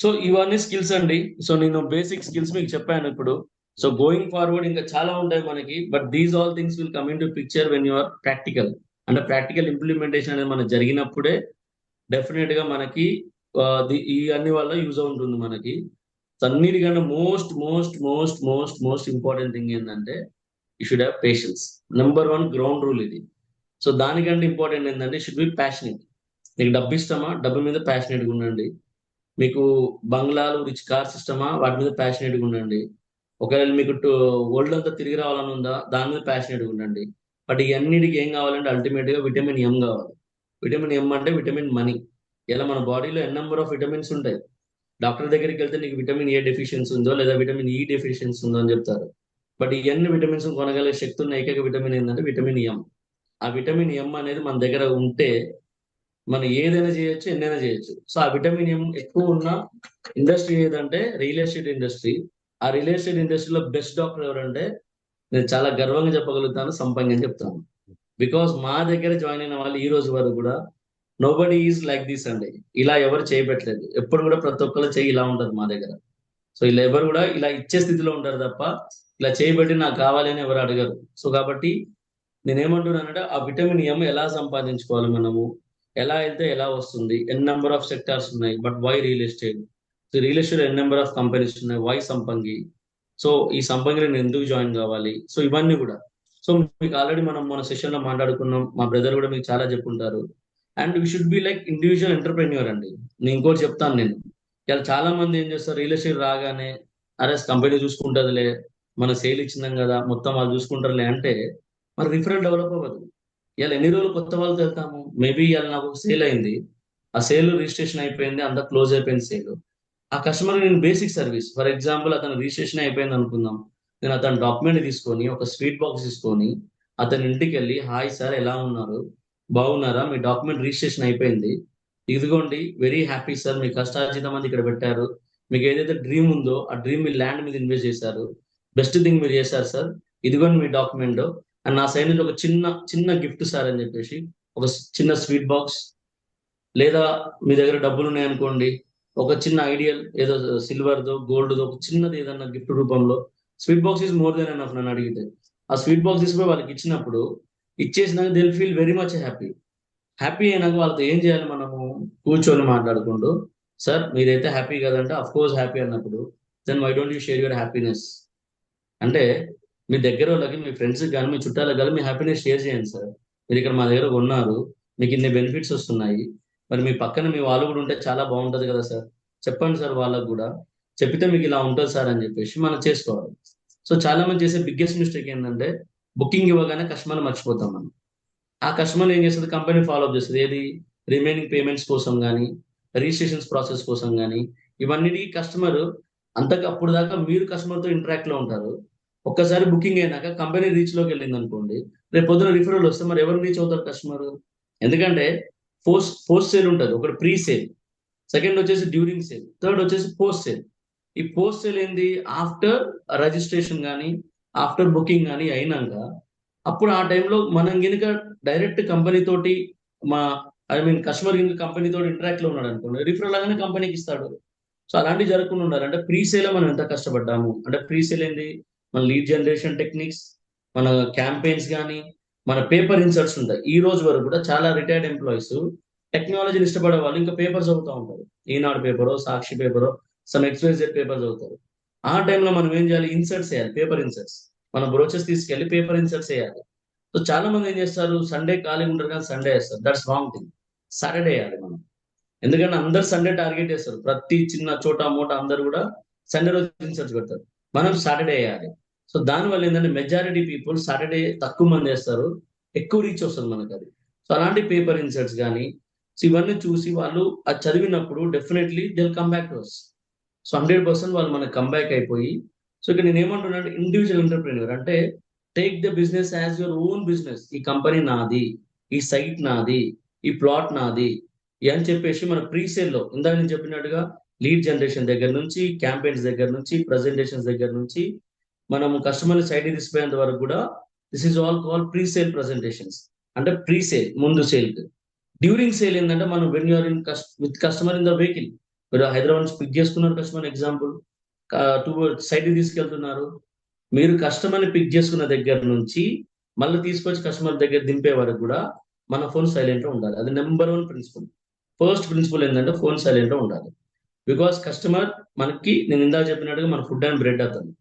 సో ఇవన్నీ స్కిల్స్ అండి. సో నేను బేసిక్ స్కిల్స్ మీకు చెప్పాను ఇప్పుడు. సో గోయింగ్ ఫార్వర్డ్ ఇంకా చాలా ఉంటాయి మనకి, but these all things will come in to picture when you are practical. అంటే ప్రాక్టికల్ ఇంప్లిమెంటేషన్ అనేది మనకు జరిగినప్పుడే డెఫినెట్ గా మనకి ఈ అన్ని వల్ల యూజ్ ఉంటుంది మనకి. సో అన్నిటికన్నా most most most most most important thing ఏంటంటే you should have patience. Number 1 ground rule ఇది. సో దానికంటే ఇంపార్టెంట్ ఏంటంటే షుడ్ బి ప్యాషనెట్. నీకు డబ్బు ఇష్టమా, డబ్బు మీద ప్యాషనెట్గా ఉండండి. మీకు బంగ్లాలు, రిచ్ కార్స్ ఇష్టమా, వాటి మీద ప్యాషనెట్గా ఉండండి. ఒకవేళ మీకు వరల్డ్ అంతా తిరిగి రావాలని ఉందా, దాని మీద ప్యాషనెట్గా ఉండండి. బట్ ఇవన్నిటికి ఏం కావాలంటే అల్టిమేట్ గా విటమిన్ ఎం కావాలి. విటమిన్ ఎం అంటే విటమిన్ మనీ. ఇలా మన బాడీలో ఎన్ నెంబర్ ఆఫ్ విటమిన్స్ ఉంటాయి. డాక్టర్ దగ్గరికి వెళ్తే నీకు విటమిన్ ఏ డెఫిషియన్సీ ఉందో లేదా విటమిన్ ఈ డెఫిషియన్సీ ఉందో అని చెప్తారు. బట్ ఈ అన్ని విటమిన్స్ కొనగలిగే శక్తి ఉన్న ఏకైక విటమిన్ ఏంటంటే విటమిన్ ఎం. ఆ విటమిన్ ఎం అనేది మన దగ్గర ఉంటే మనం ఏదైనా చేయొచ్చు, ఎన్నైనా చేయొచ్చు. సో ఆ విటమిన్ ఎం ఎక్కువ ఉన్న ఇండస్ట్రీ ఏదంటే రియల్ ఎస్టేట్ ఇండస్ట్రీ. ఆ రియల్ ఎస్టేట్ ఇండస్ట్రీలో బెస్ట్ డాక్టర్ ఎవరంటే నేను చాలా గర్వంగా చెప్పగలుగుతాను, సంపంగి అని చెప్తాను. బికాస్ మా దగ్గర జాయిన్ అయిన వాళ్ళు ఈ రోజు వరకు కూడా నోబడీ ఈజ్ లైక్ దిస్ అండి. ఇలా ఎవరు చేయబెట్టలేదు. ఎప్పుడు కూడా ప్రతి ఒక్కరు చేయి ఇలా ఉంటుంది మా దగ్గర. సో ఇలా ఎవరు కూడా ఇలా ఇచ్చే స్థితిలో ఉంటారు తప్ప ఇలా చేయబెట్టి నాకు కావాలి అని ఎవరు అడగరు. సో కాబట్టి నేనేమంటున్నానంటే ఆ విటమిన్ ఎం ఎలా సంపాదించుకోవాలి మనము, ఎలా వెళ్తే ఎలా వస్తుంది. ఎన్ నెంబర్ ఆఫ్ సెక్టార్స్ ఉన్నాయి, but why real estate? So real estate n number of companies ఉన్నాయి, వై సంపంగి? సో ఈ సంపంగిని నేను ఎందుకు జాయిన్ కావాలి? సో ఇవన్నీ కూడా. సో మీకు ఆల్రెడీ మనం మన సెషన్ లో మాట్లాడుకున్నాం, మా బ్రదర్ కూడా మీకు చాలా చెప్పుంటారు. And we should be like individual entrepreneur అండి. నేను ఇంకోటి చెప్తాను నేను. ఇలా చాలా మంది ఏం చేస్తారు, రియల్ ఎస్టేట్ రాగానే అరే కంపెనీ చూసుకుంటుందిలే, మన సేల్ ఇచ్చినాం కదా మొత్తం వాళ్ళు చూసుకుంటారులే అంటే మరి రిఫరల్ డెవలప్ అవ్వదు. ఇలా ఎన్ని రోజులు కొత్త వాళ్ళతో వెళ్తాము? మేబీ ఇలా నాకు సేల్ అయింది, ఆ సేల్ రిజిస్ట్రేషన్ అయిపోయింది, అంతా క్లోజ్ అయిపోయింది సేల్. ఆ కస్టమర్ నేను బేసిక్ సర్వీస్, ఫర్ ఎగ్జాంపుల్ అతను రిజిస్ట్రేషన్ అయిపోయింది అనుకుందాం, నేను అతని డాక్యుమెంట్ తీసుకొని ఒక స్వీట్ బాక్స్ తీసుకొని అతని ఇంటికి వెళ్ళి, హాయ్ సార్ ఎలా ఉన్నారు, బాగున్నారా, మీ డాక్యుమెంట్ రిజిస్ట్రేషన్ అయిపోయింది, ఇదిగోండి వెరీ హ్యాపీ సార్, మీ కష్టార్జితం అంతా ఇక్కడ పెట్టారు, మీకు ఏదైతే డ్రీమ్ ఉందో ఆ డ్రీమ్ మీ ల్యాండ్ మీద ఇన్వెస్ట్ చేశారు, బెస్ట్ థింగ్ మీరు చేశారు సార్, ఇదిగోండి మీ డాక్యుమెంట్, అండ్ నా సైడ్ నుంచి ఒక చిన్న చిన్న గిఫ్ట్ సార్ అని చెప్పేసి ఒక చిన్న స్వీట్ బాక్స్, లేదా మీ దగ్గర డబ్బులు ఉన్నాయనుకోండి ఒక చిన్న ఐడియల్ ఏదో సిల్వర్దో గోల్డ్దో ఒక చిన్నది ఏదన్నా గిఫ్ట్ రూపంలో. Sweet box is more than enough నన్ను అడిగితే. ఆ స్వీట్ బాక్స్ తీసుకుపోయి వాళ్ళకి ఇచ్చినప్పుడు, ఇచ్చేసినాక they will feel very much happy. Happy అయినాక వాళ్ళతో ఏం చేయాలి మనము? కూర్చొని మాట్లాడుకుంటూ, సార్ మీరైతే హ్యాపీ కదంటే అఫ్ కోర్స్ హ్యాపీ అన్నప్పుడు, then why don't you share your happiness? అంటే మీ దగ్గర వాళ్ళకి, మీ ఫ్రెండ్స్ కానీ మీ చుట్టాలకు కానీ మీ హ్యాపీనెస్ షేర్ చేయండి సార్. మీరు ఇక్కడ మా దగ్గర ఉన్నారు, మీకు ఇన్ని బెనిఫిట్స్ వస్తున్నాయి, మరి మీ పక్కన మీ వాళ్ళు కూడా ఉంటే చాలా బాగుంటది కదా సార్, చెప్పండి సార్ వాళ్ళకు కూడా, చెప్పితే మీకు ఇలా ఉంటుంది సార్ అని చెప్పేసి మనం చేసుకోవాలి. సో చాలా మంది చేసే బిగ్గెస్ట్ మిస్టేక్ ఏంటంటే బుకింగ్ ఇవ్వగానే కస్టమర్ మర్చిపోతాం మనం. ఆ కస్టమర్ ఏం చేస్తుంది, కంపెనీ ఫాలో అప్ చేస్తుంది. ఏది రిమైనింగ్ పేమెంట్స్ కోసం కానీ, రిజిస్ట్రేషన్స్ ప్రాసెస్ కోసం కానీ, ఇవన్నిటికీ కస్టమర్ అప్పుడు దాకా మీరు కస్టమర్తో ఇంటరాక్ట్ లో ఉంటారు. ఒక్కసారి బుకింగ్ అయినాక కంపెనీ రీచ్ లోకి వెళ్ళింది అనుకోండి, రేపు పొద్దున రిఫరల్ వస్తే మరి ఎవరు రీచ్ అవుతారు కస్టమర్? ఎందుకంటే పోస్ట్ సేల్ ఉంటుంది, ఒకటి ప్రీ సేల్, సెకండ్ వచ్చేసి డ్యూరింగ్ సేల్, థర్డ్ వచ్చేసి పోస్ట్ సేల్. ఈ పోస్ట్ సేల్ ఏంది? ఆఫ్టర్ రిజిస్ట్రేషన్ కానీ ఆఫ్టర్ బుకింగ్ కానీ అయినాక, అప్పుడు ఆ టైంలో మనం కనుక డైరెక్ట్ కంపెనీ తోటి మా కస్టమర్ కనుక కంపెనీ తోటి ఇంటరాక్ట్ లో ఉన్నాడు అనుకోండి, రిఫరల్ లాగానే కంపెనీకి ఇస్తాడు. సో అలాంటివి జరగకుండా ఉండాలి. అంటే ప్రీ సేల్ మనం ఎంత కష్టపడ్డాము అంటే, ప్రీ సేల్ ఏంది? మన లీడ్ జనరేషన్ టెక్నిక్స్, మన క్యాంపెయిన్స్ కానీ, మన పేపర్ ఇన్సర్ట్స్ ఉంటాయి. ఈ రోజు వరకు కూడా చాలా రిటైర్డ్ ఎంప్లాయీస్ టెక్నాలజీని ఇష్టపడే వాళ్ళు ఇంకా పేపర్ చదువుతూ ఉంటారు. ఈనాడు పేపరో, సాక్షి పేపరో, సమ్ ఎక్స్వైజెడ్ పేపర్ చదువుతారు. ఆ టైంలో మనం ఏం చేయాలి? ఇన్సర్ట్స్ చేయాలి, పేపర్ ఇన్సర్ట్స్. మన బ్రోచెస్ తీసుకెళ్లి పేపర్ ఇన్సర్ట్స్ చేయాలి. సో చాలా మంది ఏం చేస్తారు? సండే ఖాళీగా ఉంటారు కానీ సండే వేస్తారు. That's wrong thing. సాటర్డే వేయాలి మనం. ఎందుకంటే అందరు సండే టార్గెట్ చేస్తారు, ప్రతి చిన్న చోట మూట అందరు కూడా సండే రోజు ఇన్సర్ట్స్ పెడతారు. మనం సాటర్డే వేయాలి. సో దానివల్ల ఏంటంటే మెజారిటీ పీపుల్ సాటర్డే తక్కువ మంది వేస్తారు, ఎక్కువ రీచ్ వస్తుంది మనకు అది. సో అలాంటి పేపర్ ఇన్సర్ట్స్ కానీ, సో ఇవన్నీ చూసి వాళ్ళు అది చదివినప్పుడు definitely they'll come back to us. So 100% వాళ్ళు మనకు కంబ్యాక్ అయిపోయి, సో ఇక్కడ నేను ఏమంటున్నా అంటే, ఇండివిజువల్ ఎంటర్ప్రెన్యూర్ అంటే take the business as your own business. ఈ కంపెనీ నాది, ఈ సైట్ నాది, ఈ ప్లాట్ నాది అని చెప్పేసి మన ప్రీసేల్లో ఇందాక నేను చెప్పినట్టుగా లీడ్ జనరేషన్ దగ్గర నుంచి, క్యాంపెయిన్స్ దగ్గర నుంచి, ప్రజెంటేషన్స్ దగ్గర నుంచి, మనము కస్టమర్ని సైడ్ తీసుకుపోయేంత వరకు కూడా this is all call pre sale presentations. అంటే ప్రీ సేల్ ముందు సేల్. డ్యూరింగ్ సేల్ ఏంటంటే మనం when you're in with customer in the vehicle, మీరు హైదరాబాద్ నుంచి పిక్ చేసుకున్నారు కస్టమర్ ఎగ్జాంపుల్, టూ సైట్ తీసుకెళ్తున్నారు, మీరు కస్టమర్ని పిక్ చేసుకున్న దగ్గర నుంచి మళ్ళీ తీసుకొచ్చి కస్టమర్ దగ్గర దింపే వరకు కూడా మన ఫోన్ సైలెంట్ లో ఉండాలి. అది నెంబర్ 1 ప్రిన్సిపల్. ఫస్ట్ ప్రిన్సిపల్ ఏంటంటే ఫోన్ సైలెంట్ లో ఉండాలి. బికాస్ కస్టమర్ మనకి, నేను ఇందాక చెప్పినట్టుగా మన ఫుడ్ అండ్ బ్రెడ్ అతను,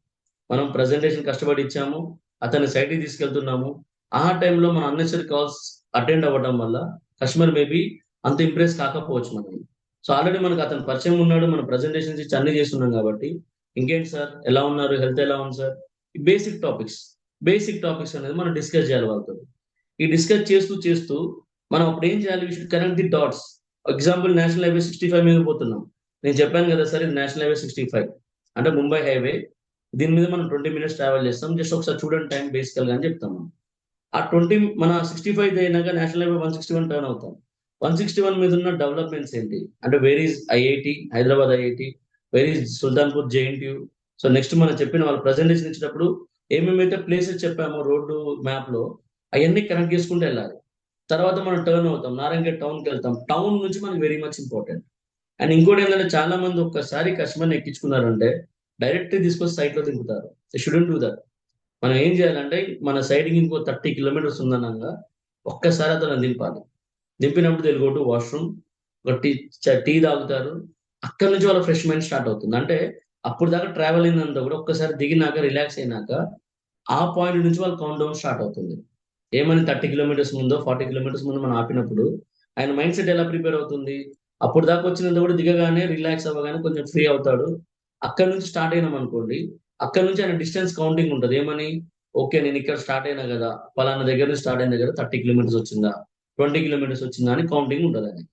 మనం ప్రజెంటేషన్ కష్టపడి ఇచ్చాము, అతన్ని సైట్కి తీసుకెళ్తున్నాము. ఆ టైంలో మన అన్నెసరీ కాల్స్ అటెండ్ అవ్వడం వల్ల కస్టమర్ మేబీ అంత ఇంప్రెస్ కాకపోవచ్చు మనల్ని. సో ఆల్రెడీ మనకు అతను పరిచయం ఉన్నాడు, మన ప్రజెంటేషన్స్ ఇచ్చి అన్ని చేస్తున్నాం కాబట్టి, ఇంకేంటి సార్ ఎలా ఉన్నారు, హెల్త్ ఎలా ఉంది సార్, ఈ బేసిక్ టాపిక్స్ అనేది మనం డిస్కస్ చేయాలి వాళ్ళతో. ఈ డిస్కస్ చేస్తూ చేస్తూ మనం అప్పుడు ఏం చేయాలి? We should connect the dots. Example national highway 65 మీద పోతున్నాం. నేను చెప్పాను కదా సార్, ఇది నేషనల్ హైవే 65 అంటే ముంబై హైవే. దీని మీద మనం 20 మినిట్స్ ట్రావెల్ చేస్తాం. జస్ట్ ఒకసారి చూడండి టైం బేసికల్ గా అని చెప్తాము. ఆ 20 మన 65 అయినాక నేషనల్ హైవే 161 టర్న్ అవుతాం. 161 మీద ఉన్న డెవలప్మెంట్స్ ఏంటి అంటే, where is IIT, Hyderabad IIT, where is Sultanpur JNTU. So next మనం చెప్పిన వాళ్ళ ప్రజెంటేషన్ ఇచ్చినప్పుడు ఏమేమైతే ప్లేసెస్ చెప్పామో రోడ్డు మ్యాప్ లో, అవన్నీ కనెక్ట్ చేసుకుంటూ వెళ్ళాలి. తర్వాత మనం టర్న్ అవుతాం, నారాయణగఢ్ టౌన్కి వెళ్తాం. టౌన్ నుంచి మనకి వెరీ మచ్ ఇంపార్టెంట్. అండ్ ఇంకోటి ఏంటంటే, చాలా మంది ఒక్కసారి కస్టమర్ని ఎక్కించుకున్నారంటే డైరెక్ట్ తీసుకొచ్చి సైట్ లో దింపుతారు. Student do that. మనం ఏం చేయాలంటే, మన సైడ్కి ఇంకో 30 కిలోమీటర్స్ ఉందనగా ఒక్కసారి అతను దింపాలి. దింపినప్పుడు తెలుగు టు వాష్రూమ్, ఒక టీ తాగుతారు. అక్కడి నుంచి వాళ్ళ ఫ్రెష్ మైండ్ స్టార్ట్ అవుతుంది. అంటే అప్పుడు దాకా ట్రావెల్ అయిందంతా కూడా ఒక్కసారి దిగినాక రిలాక్స్ అయినాక ఆ పాయింట్ నుంచి వాళ్ళ కౌంట్ డౌన్ స్టార్ట్ అవుతుంది. ఏమని 30 కిలోమీటర్స్ ముందో 40 కిలోమీటర్స్ ముందు మనం ఆపినప్పుడు ఆయన మైండ్ సెట్ ఎలా ప్రిపేర్ అవుతుంది? అప్పుడు దాకా వచ్చినంత కూడా దిగగానే రిలాక్స్ అవ్వగానే కొంచెం ఫ్రీ అవుతాడు. అక్కడ నుంచి స్టార్ట్ అయినాం అనుకోండి, అక్కడ నుంచి ఆయన డిస్టెన్స్ కౌంటింగ్ ఉంటుంది. ఏమని? ఓకే, నేను ఇక్కడ స్టార్ట్ అయినా కదా, పలానా దగ్గర నుంచి స్టార్ట్ అయిన దగ్గర 30 కిలోమీటర్స్ వచ్చిందా, 20 కిలోమీటర్స్ వచ్చిందా అని కౌంటింగ్ ఉంటుంది అని.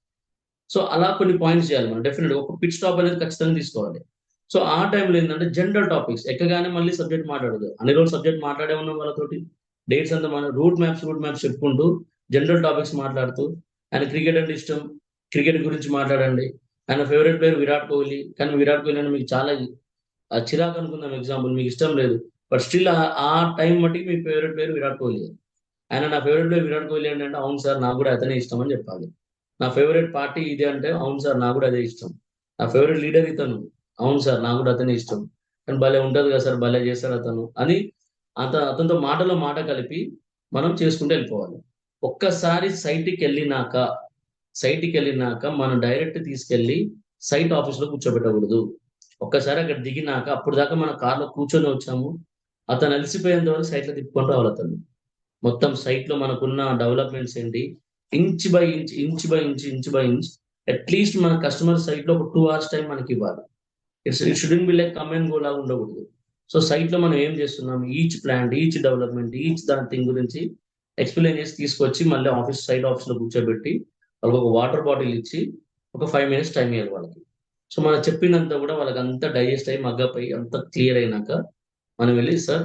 సో అలా కొన్ని పాయింట్స్ చేయాలి మనం. డెఫినెట్ ఒక పిట్ స్టాప్ అనేది ఖచ్చితంగా తీసుకోవాలి. సో ఆ టైంలో ఏంటంటే జనరల్ టాపిక్స్ ఎక్కగానే మళ్ళీ సబ్జెక్ట్ మాట్లాడదు. అన్ని రోజులు సబ్జెక్ట్ మాట్లాడే ఉన్నాం వాళ్ళతోటి, డేట్స్ అంతా మన రూట్ మ్యాప్స్ చెప్పుకుంటూ జనరల్ టాపిక్స్ మాట్లాడుతూ, ఆయన క్రికెట్ అంటే ఇష్టం, క్రికెట్ గురించి మాట్లాడండి. ఆయన ఫేవరెట్ ప్లేయర్ విరాట్ కోహ్లీ, కానీ విరాట్ కోహ్లీ అంటే మీకు చాలా చిరాకు అనుకుందాం ఎగ్జాంపుల్, మీకు ఇష్టం లేదు. బట్ స్టిల్ ఆ టైం మట్టికి మీ ఫేవరెట్ ప్లేయర్ విరాట్ కోహ్లీ. ఆయన నా ఫేవరెట్ ప్లేయర్ విరాట్ కోహ్లీ అంటే, అవును సార్ నాకు కూడా అతనే ఇష్టం అని చెప్పాలి. నా ఫేవరెట్ పార్టీ ఇది అంటే, అవును సార్ నాకు కూడా అదే ఇష్టం. నా ఫేవరెట్ లీడర్ ఇతను, అవును సార్ నాకు కూడా అతనే ఇష్టం. కానీ భలే ఉంటది కదా సార్, భలే చేస్తాడు అతను అని అతనితో మాటలో మాట కలిపి మనం చేసుకుంటూ వెళ్ళిపోవాలి. ఒక్కసారి సైట్కి వెళ్ళినాక మనం డైరెక్ట్ తీసుకెళ్ళి సైట్ ఆఫీస్ లో కూర్చోబెట్టకూడదు. ఒక్కసారి అక్కడ దిగినాక అప్పుడు దాకా మన కార్లో కూర్చొని వచ్చాము, అతను అలసిపోయేంత వరకు సైట్ లో తిప్పుకొని రావాలి అతను. మొత్తం సైట్ లో మనకున్న డెవలప్మెంట్స్ ఏంటి, ఇంచ్ బై ఇంచ్ అట్లీస్ట్ మన కస్టమర్ సైట్ లో ఒక 2 hours టైం మనకి ఇవ్వాలి. It shouldn't be like come and go లాగా ఉండకూడదు. సో సైట్ లో మనం ఏం చేస్తున్నాం, each plant, each development, each దాని థింగ్ గురించి ఎక్స్ప్లెయిన్ చేసి తీసుకొచ్చి మళ్ళీ సైట్ ఆఫీస్ లో కూర్చోబెట్టి వాళ్ళకి ఒక వాటర్ బాటిల్ ఇచ్చి ఒక 5 minutes టైం ఇవ్వాలి వాళ్ళకి. సో మనం చెప్పిందంతా కూడా వాళ్ళకి అంతా డైజెస్ట్ అయ్యి మగ్గప్ అయ్యి అంతా క్లియర్ అయినాక మనం వెళ్ళి, సార్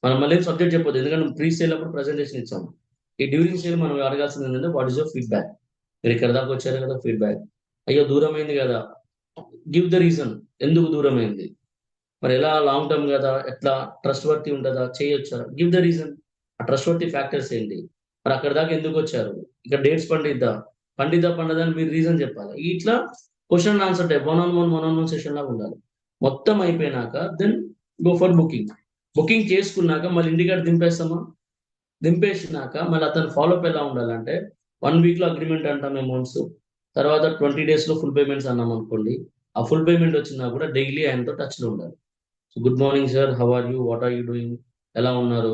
మనం మళ్ళీ సబ్జెక్ట్ చెప్పొద్దు, ఎందుకంటే ప్రీ సేల్ అప్పుడు ప్రజెంటేషన్ ఇచ్చాము. ఈ డ్యూరింగ్ సేల్ మనం అడగాల్సింది ఏంటంటే వాట్ ఇస్ యువర్ ఫీడ్బ్యాక్, మీరు ఇక్కడ దాకా వచ్చారు కదా, ఫీడ్బ్యాక్. అయ్యో దూరమైంది కదా, గివ్ ద రీజన్, ఎందుకు దూరమైంది, మరి ఎలా లాంగ్ టర్మ్ కదా, ఎట్లా ట్రస్ట్ వర్తి ఉంటుందా, చేయొచ్చా, గివ్ ద రీజన్. ఆ ట్రస్ట్ వర్తి ఫ్యాక్టర్స్ ఏంటి, మరి అక్కడ దాకా ఎందుకు వచ్చారు, ఇక్కడ డేట్స్ పండిద్దా, పండదా అని మీరు రీజన్ చెప్పాలి. ఇట్లా question and answer type one on one session లాగా ఉండాలి. మొత్తం అయిపోయినాక then go for booking. Booking చేసుకున్నాక మళ్ళీ ఇంటికాడ దింపేస్తామా, దింపేసినాక మళ్ళీ అతను ఫాలోఅప్ ఎలా ఉండాలంటే 1 week లో అగ్రిమెంట్ అంటాం అమౌంట్స్, తర్వాత 20 days లో ఫుల్ పేమెంట్స్ అన్నాం అనుకోండి. ఆ ఫుల్ పేమెంట్ వచ్చినా కూడా డైలీ ఆయనతో టచ్లో ఉండాలి. So good morning sir, how are you, what are you doing, ఎలా ఉన్నారు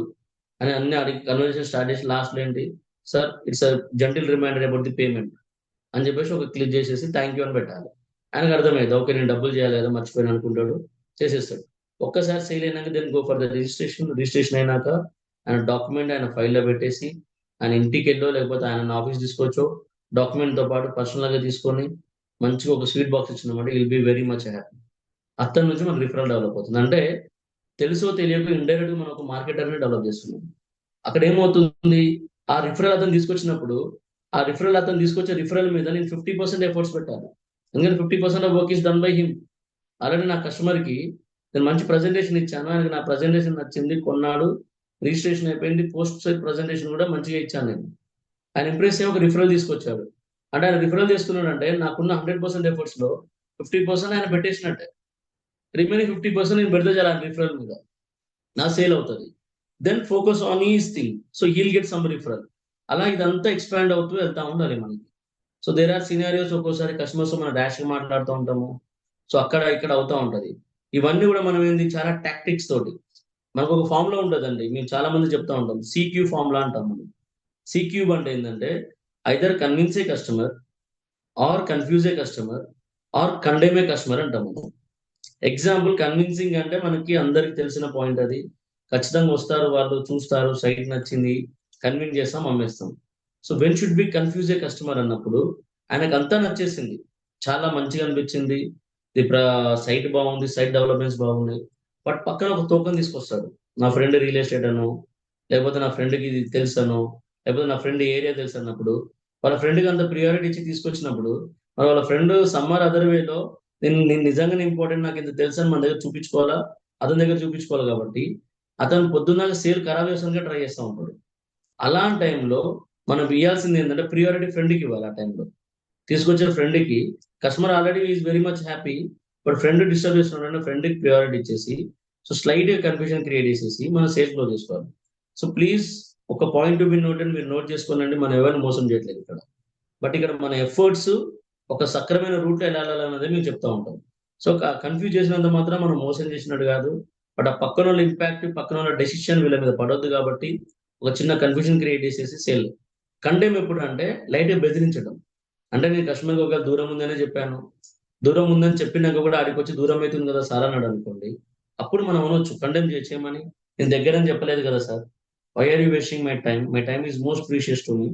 అని అన్ని అడిగి కన్వర్సేషన్ స్టార్ట్ చేసి లాస్ట్లో ఏంటి, sir it's a gentle reminder about the payment అని చెప్పేసి ఒక క్లిక్ చేసేసి థ్యాంక్ యూ అని పెట్టాలి. ఆయనకు అర్థమైంది, ఓకే నేను డబ్బులు చేయాలి కదా మర్చిపోయాను అనుకుంటాడు, చేసేస్తాడు. ఒక్కసారి సేల్ అయినాక then go for the registration. Registration అయినాక ఆయన డాక్యుమెంట్ ఆయన ఫైల్లో పెట్టేసి ఆయన ఇంటికి వెళ్ళో లేకపోతే ఆయన ఆఫీస్ తీసుకోవచ్చో డాక్యుమెంట్తో పాటు పర్సనల్గా తీసుకొని మంచిగా ఒక స్వీట్ బాక్స్ ఇచ్చినమాట, will be very much happy. అతని నుంచి మనకు రిఫరల్ డెవలప్ అవుతుంది. అంటే తెలుసో తెలియక ఇండైరెక్ట్ గా మనం ఒక మార్కెటర్ ని డెవలప్ చేస్తున్నాం. అక్కడ ఏమవుతుంది, ఆ రిఫరల్ అతను తీసుకొచ్చినప్పుడు ఆ రిఫరల్ అతను తీసుకొచ్చే రిఫరల్ మీద నేను 50% ఎఫర్ట్స్ పెట్టాను. ఎందుకంటే 50% of work is done by him. Already నా కస్టమర్ కి నేను మంచి ప్రజెంటేషన్ ఇచ్చాను, ఆయనకి నా ప్రజెంటేషన్ నచ్చింది, కొన్నాడు, రిజిస్ట్రేషన్ అయిపోయింది, పోస్ట్ సైడ్ ప్రజెంటేషన్ కూడా మంచిగా ఇచ్చాను నేను. ఆయన ఇంప్రెస్ అయ్యి ఒక రిఫరల్ తీసుకొచ్చాడు. అంటే ఆయన రిఫరల్ తీసుకున్నాడంటే నాకున్న 100% ఎఫర్ట్స్ లో 50% ఆయన పెట్టేసినట్టే. రిమైనింగ్ 50% నేను పెడితే చాలా రిఫరల్ మీద నా సేల్ అవుతుంది. Then focus on this thing, so he'll get some referral. అలా ఇదంతా ఎక్స్పాండ్ అవుతూ వెళ్తా ఉండాలి మనకి. సో దేర్ ఆర్ సినారియోస్, ఒక్కోసారి కస్టమర్స్ మనం ర్యాష్ గా మాట్లాడుతూ ఉంటాము, సో అక్కడ ఇక్కడ అవుతా ఉంటది. ఇవన్నీ కూడా మనం ఏంది చాలా టాక్టిక్స్ తోటి, మనకు ఒక ఫార్ములా ఉంటుందండి, మేము చాలా మంది చెప్తా ఉంటాం, సిక్యూ ఫార్ములా అంటాం మనం. సిక్యూబ్ అంటే ఏంటంటే either convince a customer, or confuse a customer, or condemn a customer అంటాము. ఎగ్జాంపుల్ కన్విన్సింగ్ అంటే మనకి అందరికి తెలిసిన పాయింట్ అది, ఖచ్చితంగా వస్తారు వాళ్ళు, చూస్తారు, సైట్ నచ్చింది, కన్విన్స్ చేస్తాం, అమ్మేస్తాం. So when should be confuse a customer అన్నప్పుడు ఆయనకు అంతా నచ్చేసింది, చాలా మంచిగా అనిపించింది, సైట్ బాగుంది, సైట్ డెవలప్మెంట్స్ బాగున్నాయి, బట్ పక్కన ఒక టోకెన్ తీసుకొస్తాడు, నా ఫ్రెండ్ రియల్ ఎస్టేట్ అను, లేకపోతే నా ఫ్రెండ్కి ఇది తెలుసను, లేకపోతే నా ఫ్రెండ్ ఏరియా తెలుసు అన్నప్పుడు, వాళ్ళ ఫ్రెండ్కి అంత ప్రియారిటీ ఇచ్చి తీసుకొచ్చినప్పుడు మరి వాళ్ళ ఫ్రెండ్ సమ్మర్ అదర్ వేలో నేను నిజంగానే ఇంపార్టెంట్, నాకు ఇంత తెలుసు అని మన దగ్గర చూపించుకోవాలా, అతని దగ్గర చూపించుకోవాలి. కాబట్టి అతను పొద్దున్న సేల్ ఖరాబ్ చేసానికి ట్రై చేస్తూ ఉంటాడు. అలాంటి టైంలో మనం ఇవ్వాల్సింది ఏంటంటే ప్రియారిటీ ఫ్రెండ్కి ఇవ్వాలి. ఆ టైంలో తీసుకొచ్చిన ఫ్రెండ్కి, customer already is very much happy, but friend disturb చేస్తున్నాడు, ఫ్రెండ్కి ప్రియారిటీ ఇచ్చేసి, సో స్లైట్ కన్ఫ్యూజన్ క్రియేట్ చేసేసి మనం సేల్ క్లోజ్ చేసుకోవాలి. సో ప్లీజ్ ఒక పాయింట్ టు బి నోట్ అని మీరు నోట్ చేసుకోనండి, మనం ఎవరిని మోసం చేయట్లేదు ఇక్కడ. బట్ ఇక్కడ మన ఎఫర్ట్స్ ఒక సక్రమైన రూట్లో ఎలా వెళ్ళాలన్నది మేము చెప్తా ఉంటాం. సో కన్ఫ్యూజ్ చేసినంత మాత్రం మనం మోసం చేసినట్టు కాదు, బట్ ఆ పక్కన వాళ్ళ ఇంపాక్ట్, పక్కన వాళ్ళ డెసిషన్ వీళ్ళ మీద పడొద్దు. కాబట్టి ఒక చిన్న కన్ఫ్యూజన్ క్రియేట్ చేసేసి సేల్. కండెమ్ ఎప్పుడు అంటే లైట్ బెదిరించడం. అంటే నేను కస్టమర్కి ఒక దూరం ఉందనే చెప్పాను, దూరం ఉందని చెప్పినాక కూడా ఆడికి వచ్చి దూరం అవుతుంది కదా సార్ అన్నాడు అనుకోండి, అప్పుడు మనం అనొచ్చు కండెమ్ చేయమని, నేను దగ్గర అని చెప్పలేదు కదా sir, why are you wasting my time, my time is most precious to me.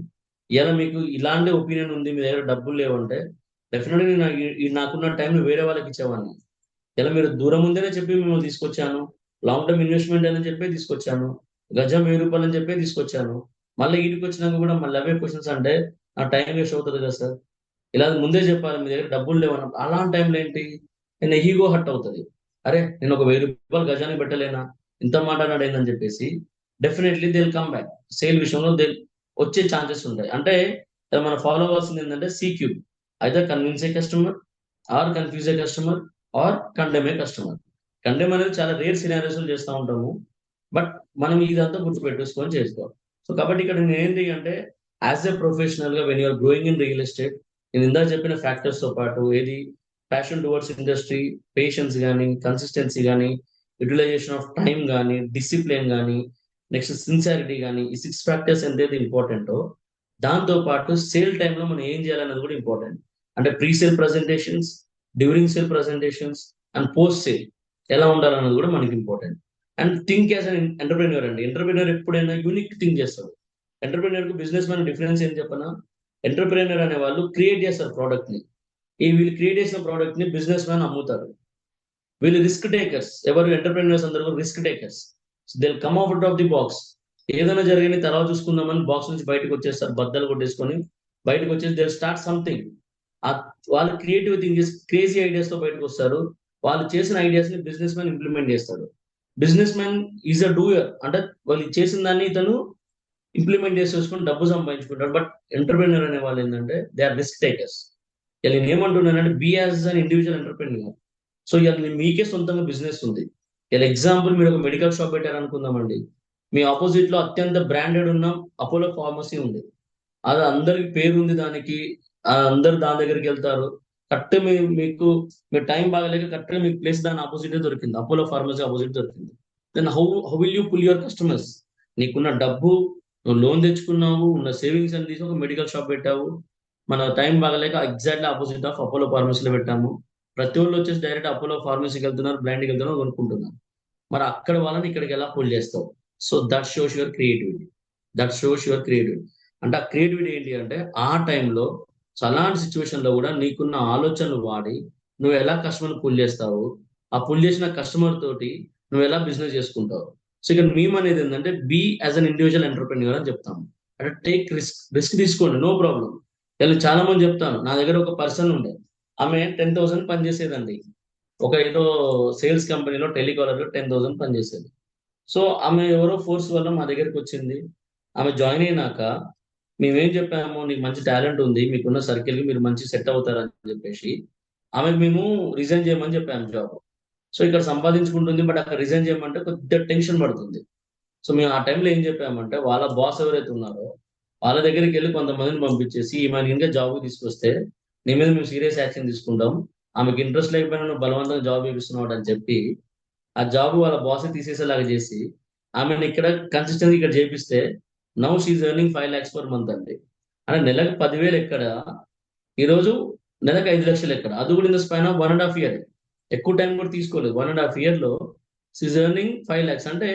ఇలా మీకు ఇలాంటి ఒపీనియన్ ఉంది, మీ దగ్గర డబ్బులు లేవంటే డెఫినెట్గా నాకున్న టైంని వేరే వాళ్ళకి ఇచ్చేవాడిని. ఇలా మీరు దూరం ఉందనే చెప్పి మిమ్మల్ని తీసుకొచ్చాను, లాంగ్ టర్మ్ ఇన్వెస్ట్మెంట్ అని చెప్పి తీసుకొచ్చాను, గజం 1000 రూపాయలు అని చెప్పి తీసుకొచ్చాను, మళ్ళీ ఇంటికి వచ్చినాక కూడా మళ్ళీ అవే క్వశ్చన్స్ అంటే నా టైం వేస్ట్ అవుతుంది కదా సార్. ఇలా ముందే చెప్పాలి మీ దగ్గర డబ్బులు లేవన్నప్పుడు. అలాంటి టైంలో ఏంటి, నేను ఈగో హట్ అవుతుంది, అరే నేను ఒక 1000 రూపాయలు గజానికి పెట్టలేనా, ఇంత మాట అన్నాడు ఏందని చెప్పేసి definitely they will come back. Sale విషయంలో దే వచ్చే ఛాన్సెస్ ఉంటాయి. అంటే మనం ఫాలో అవ్వాల్సింది ఏంటంటే C Q, either convince a customer, or confuse a customer, or condemn a customer. Condemn అనేది చాలా రేర్ సినారియోస్ చేస్తూ ఉంటాము, బట్ మనం ఇదంతా గుర్తుపెట్టేసుకొని చేసుకోవాలి. సో కాబట్టి ఇక్కడ నేను ఏంటి అంటే యాజ్ ఎ ప్రొఫెషనల్ గా when you're growing in real estate, నేను ఇందాక చెప్పిన ఫ్యాక్టర్స్ తో పాటు ఏది ప్యాషన్ టువర్డ్స్ ఇండస్ట్రీ, పేషెన్స్ కానీ, కన్సిస్టెన్సీ కానీ, యూటిలైజేషన్ ఆఫ్ టైం కానీ, డిసిప్లిన్ కానీ, నెక్స్ట్ సిన్సియారిటీ కానీ, ఈ 6 ఫ్యాక్టర్స్ ఎంతైతే ఇంపార్టెంటో దాంతో పాటు సేల్ టైంలో మనం ఏం చేయాలన్నది కూడా ఇంపార్టెంట్. అంటే pre sale presentations, during sale presentations, and post sale ఎలా ఉండాలన్నది కూడా మనకి important. And think as an entrepreneur అండి. ఎంటర్ప్రెన్యూర్ ఎప్పుడైనా యూనిక్ థింక్ చేస్తారు. ఎంటర్ప్రెన్యూర్ కు బిజినెస్ మ్యాన్ డిఫరెన్స్ ఏం చెప్పనా, ఎంటర్ప్రెన్యూర్ అనే వాళ్ళు క్రియేట్ చేస్తారు ప్రోడక్ట్ ని, ఈ వీళ్ళు క్రియేట్ చేసిన ప్రోడక్ట్ ని బిజినెస్ మ్యాన్ అమ్ముతారు. వీళ్ళు రిస్క్ టేకర్స్. ఎవరు ఎంటర్ప్రెన్యూర్స్ అందరూ risk takers. They come out of the box. ఏదైనా జరిగిన తర్వాత చూసుకుందామని బాక్స్ నుంచి బయటకు వచ్చేస్తారు, బద్దలు కొట్టేసుకొని బయటకు వచ్చేసి దే స్టార్ట్ సంథింగ్. వాళ్ళ క్రియేటివ్ థింకింగ్, క్రేజీ ఐడియాస్ తో బయటకు వస్తారు. వాళ్ళు చేసిన ఐడియాస్ ని బిజినెస్ మ్యాన్ ఇంప్లిమెంట్ చేస్తాడు. Business man is a doer, అంటే వాళ్ళు చేసిన దాన్ని ఇతను ఇంప్లిమెంట్ చేసేసుకొని డబ్బు సంపాదించుకుంటాడు. బట్ ఎంటర్ప్రెన్యూర్ అనే వాళ్ళు ఏంటంటే దే ఆర్ రిస్క్ టేకర్స్. ఇలా నేను ఏమంటున్నానంటే be as an individual entrepreneur. So ఇలా మీకే సొంతంగా బిజినెస్ ఉంది. ఇలా ఎగ్జాంపుల్ మీరు ఒక మెడికల్ షాప్ పెట్టారనుకుందామండి. మీ ఆపోజిట్ లో అత్యంత బ్రాండెడ్ ఉన్న అపోలో ఫార్మసీ ఉంది. అది అందరికి పేరు ఉంది దానికి. అందరు దాని దగ్గరికి వెళ్తారు. కరెక్ట్ మీకు మీ టైం బాగలేక కరెక్ట్ మీకు ప్లేస్ దాని ఆపోజిట్ దొరికింది, అపోలో ఫార్మసీ ఆపోజిట్ దొరికింది. Then how will you pull your customers? నీకున్న డబ్బు, నువ్వు లోన్ తెచ్చుకున్నావు, ఉన్న సేవింగ్స్ అని తీసి ఒక మెడికల్ షాప్ పెట్టావు. మన టైం బాగలేక ఎగ్జాక్ట్లీ ఆపోజిట్ ఆఫ్ అపోలో ఫార్మసీలో పెట్టాము. ప్రతి ఒళ్ళు వచ్చేసి డైరెక్ట్ అపోలో ఫార్మసీకి వెళ్తున్నారు, బ్రాండ్కి వెళ్తున్నారు, కొనుక్కుంటున్నారు. మరి అక్కడ వాళ్ళని ఇక్కడికి ఎలా పుల్ చేస్తావు? So that shows your creativity. That shows your creativity. అంటే ఆ క్రియేటివిటీ ఏంటి అంటే ఆ టైంలో, సో అలాంటి సిచ్యువేషన్ లో కూడా నీకున్న ఆలోచనలు వాడి నువ్వు ఎలా కస్టమర్ పుల్ చేస్తావు, ఆ పుల్ చేసిన కస్టమర్ తోటి నువ్వు ఎలా బిజినెస్ చేసుకుంటావు. సో ఇక్కడ మేము అనేది ఏంటంటే be as an individual entrepreneur అని చెప్తాము. అంటే టేక్ రిస్క్, రిస్క్ తీసుకోండి, నో ప్రాబ్లం. నేను చాలా మంది చెప్తాను, నా దగ్గర ఒక పర్సన్ ఉండే, ఆమె 10,000 పనిచేసేదండి. ఒక ఏదో సేల్స్ కంపెనీలో టెలికాలర్ లో 10,000 పనిచేసేది. సో ఆమె ఎవరో ఫోర్స్ వల్ల మా దగ్గరికి వచ్చింది. ఆమె జాయిన్ అయినాక మేమేం చెప్పాము, నీకు మంచి టాలెంట్ ఉంది, మీకున్న సర్కిల్ కి మీరు మంచి సెట్ అవుతారని చెప్పేసి ఆమెకు మేము రిజైన్ చేయమని చెప్పాము జాబ్. సో ఇక్కడ సంపాదించుకుంటుంది, బట్ అక్కడ రిజైన్ చేయమంటే కొద్దిగా టెన్షన్ పడుతుంది. సో మేము ఆ టైంలో ఏం చెప్పామంటే వాళ్ళ బాస్ ఎవరైతే ఉన్నారో వాళ్ళ దగ్గరికి వెళ్ళి కొంతమందిని పంపించేసి ఈమె ఇంకా జాబ్ తీసుకొస్తే నీ మీద మేము సీరియస్ యాక్షన్ తీసుకుంటాం, ఆమెకి ఇంట్రెస్ట్ లేకపోయినా నువ్వు బలవంతంగా జాబ్ చేపిస్తున్నావు అని చెప్పి ఆ జాబ్ వాళ్ళ బాస్ తీసేసేలాగా చేసి ఆమెను ఇక్కడ కన్సిస్టెంట్ ఇక్కడ చేపిస్తే now she earning 5 lakhs per month అండి. అంటే నెలకు 10,000 ఎక్కడ, ఈరోజు నెలకు 5 లక్షలు ఎక్కడ, అది కూడా in the span of 1.5 year. ఎక్కువ టైం కూడా తీసుకోలేదు, 1.5 year లో షీఈ్ ఎర్నింగ్ 5 lakhs. అంటే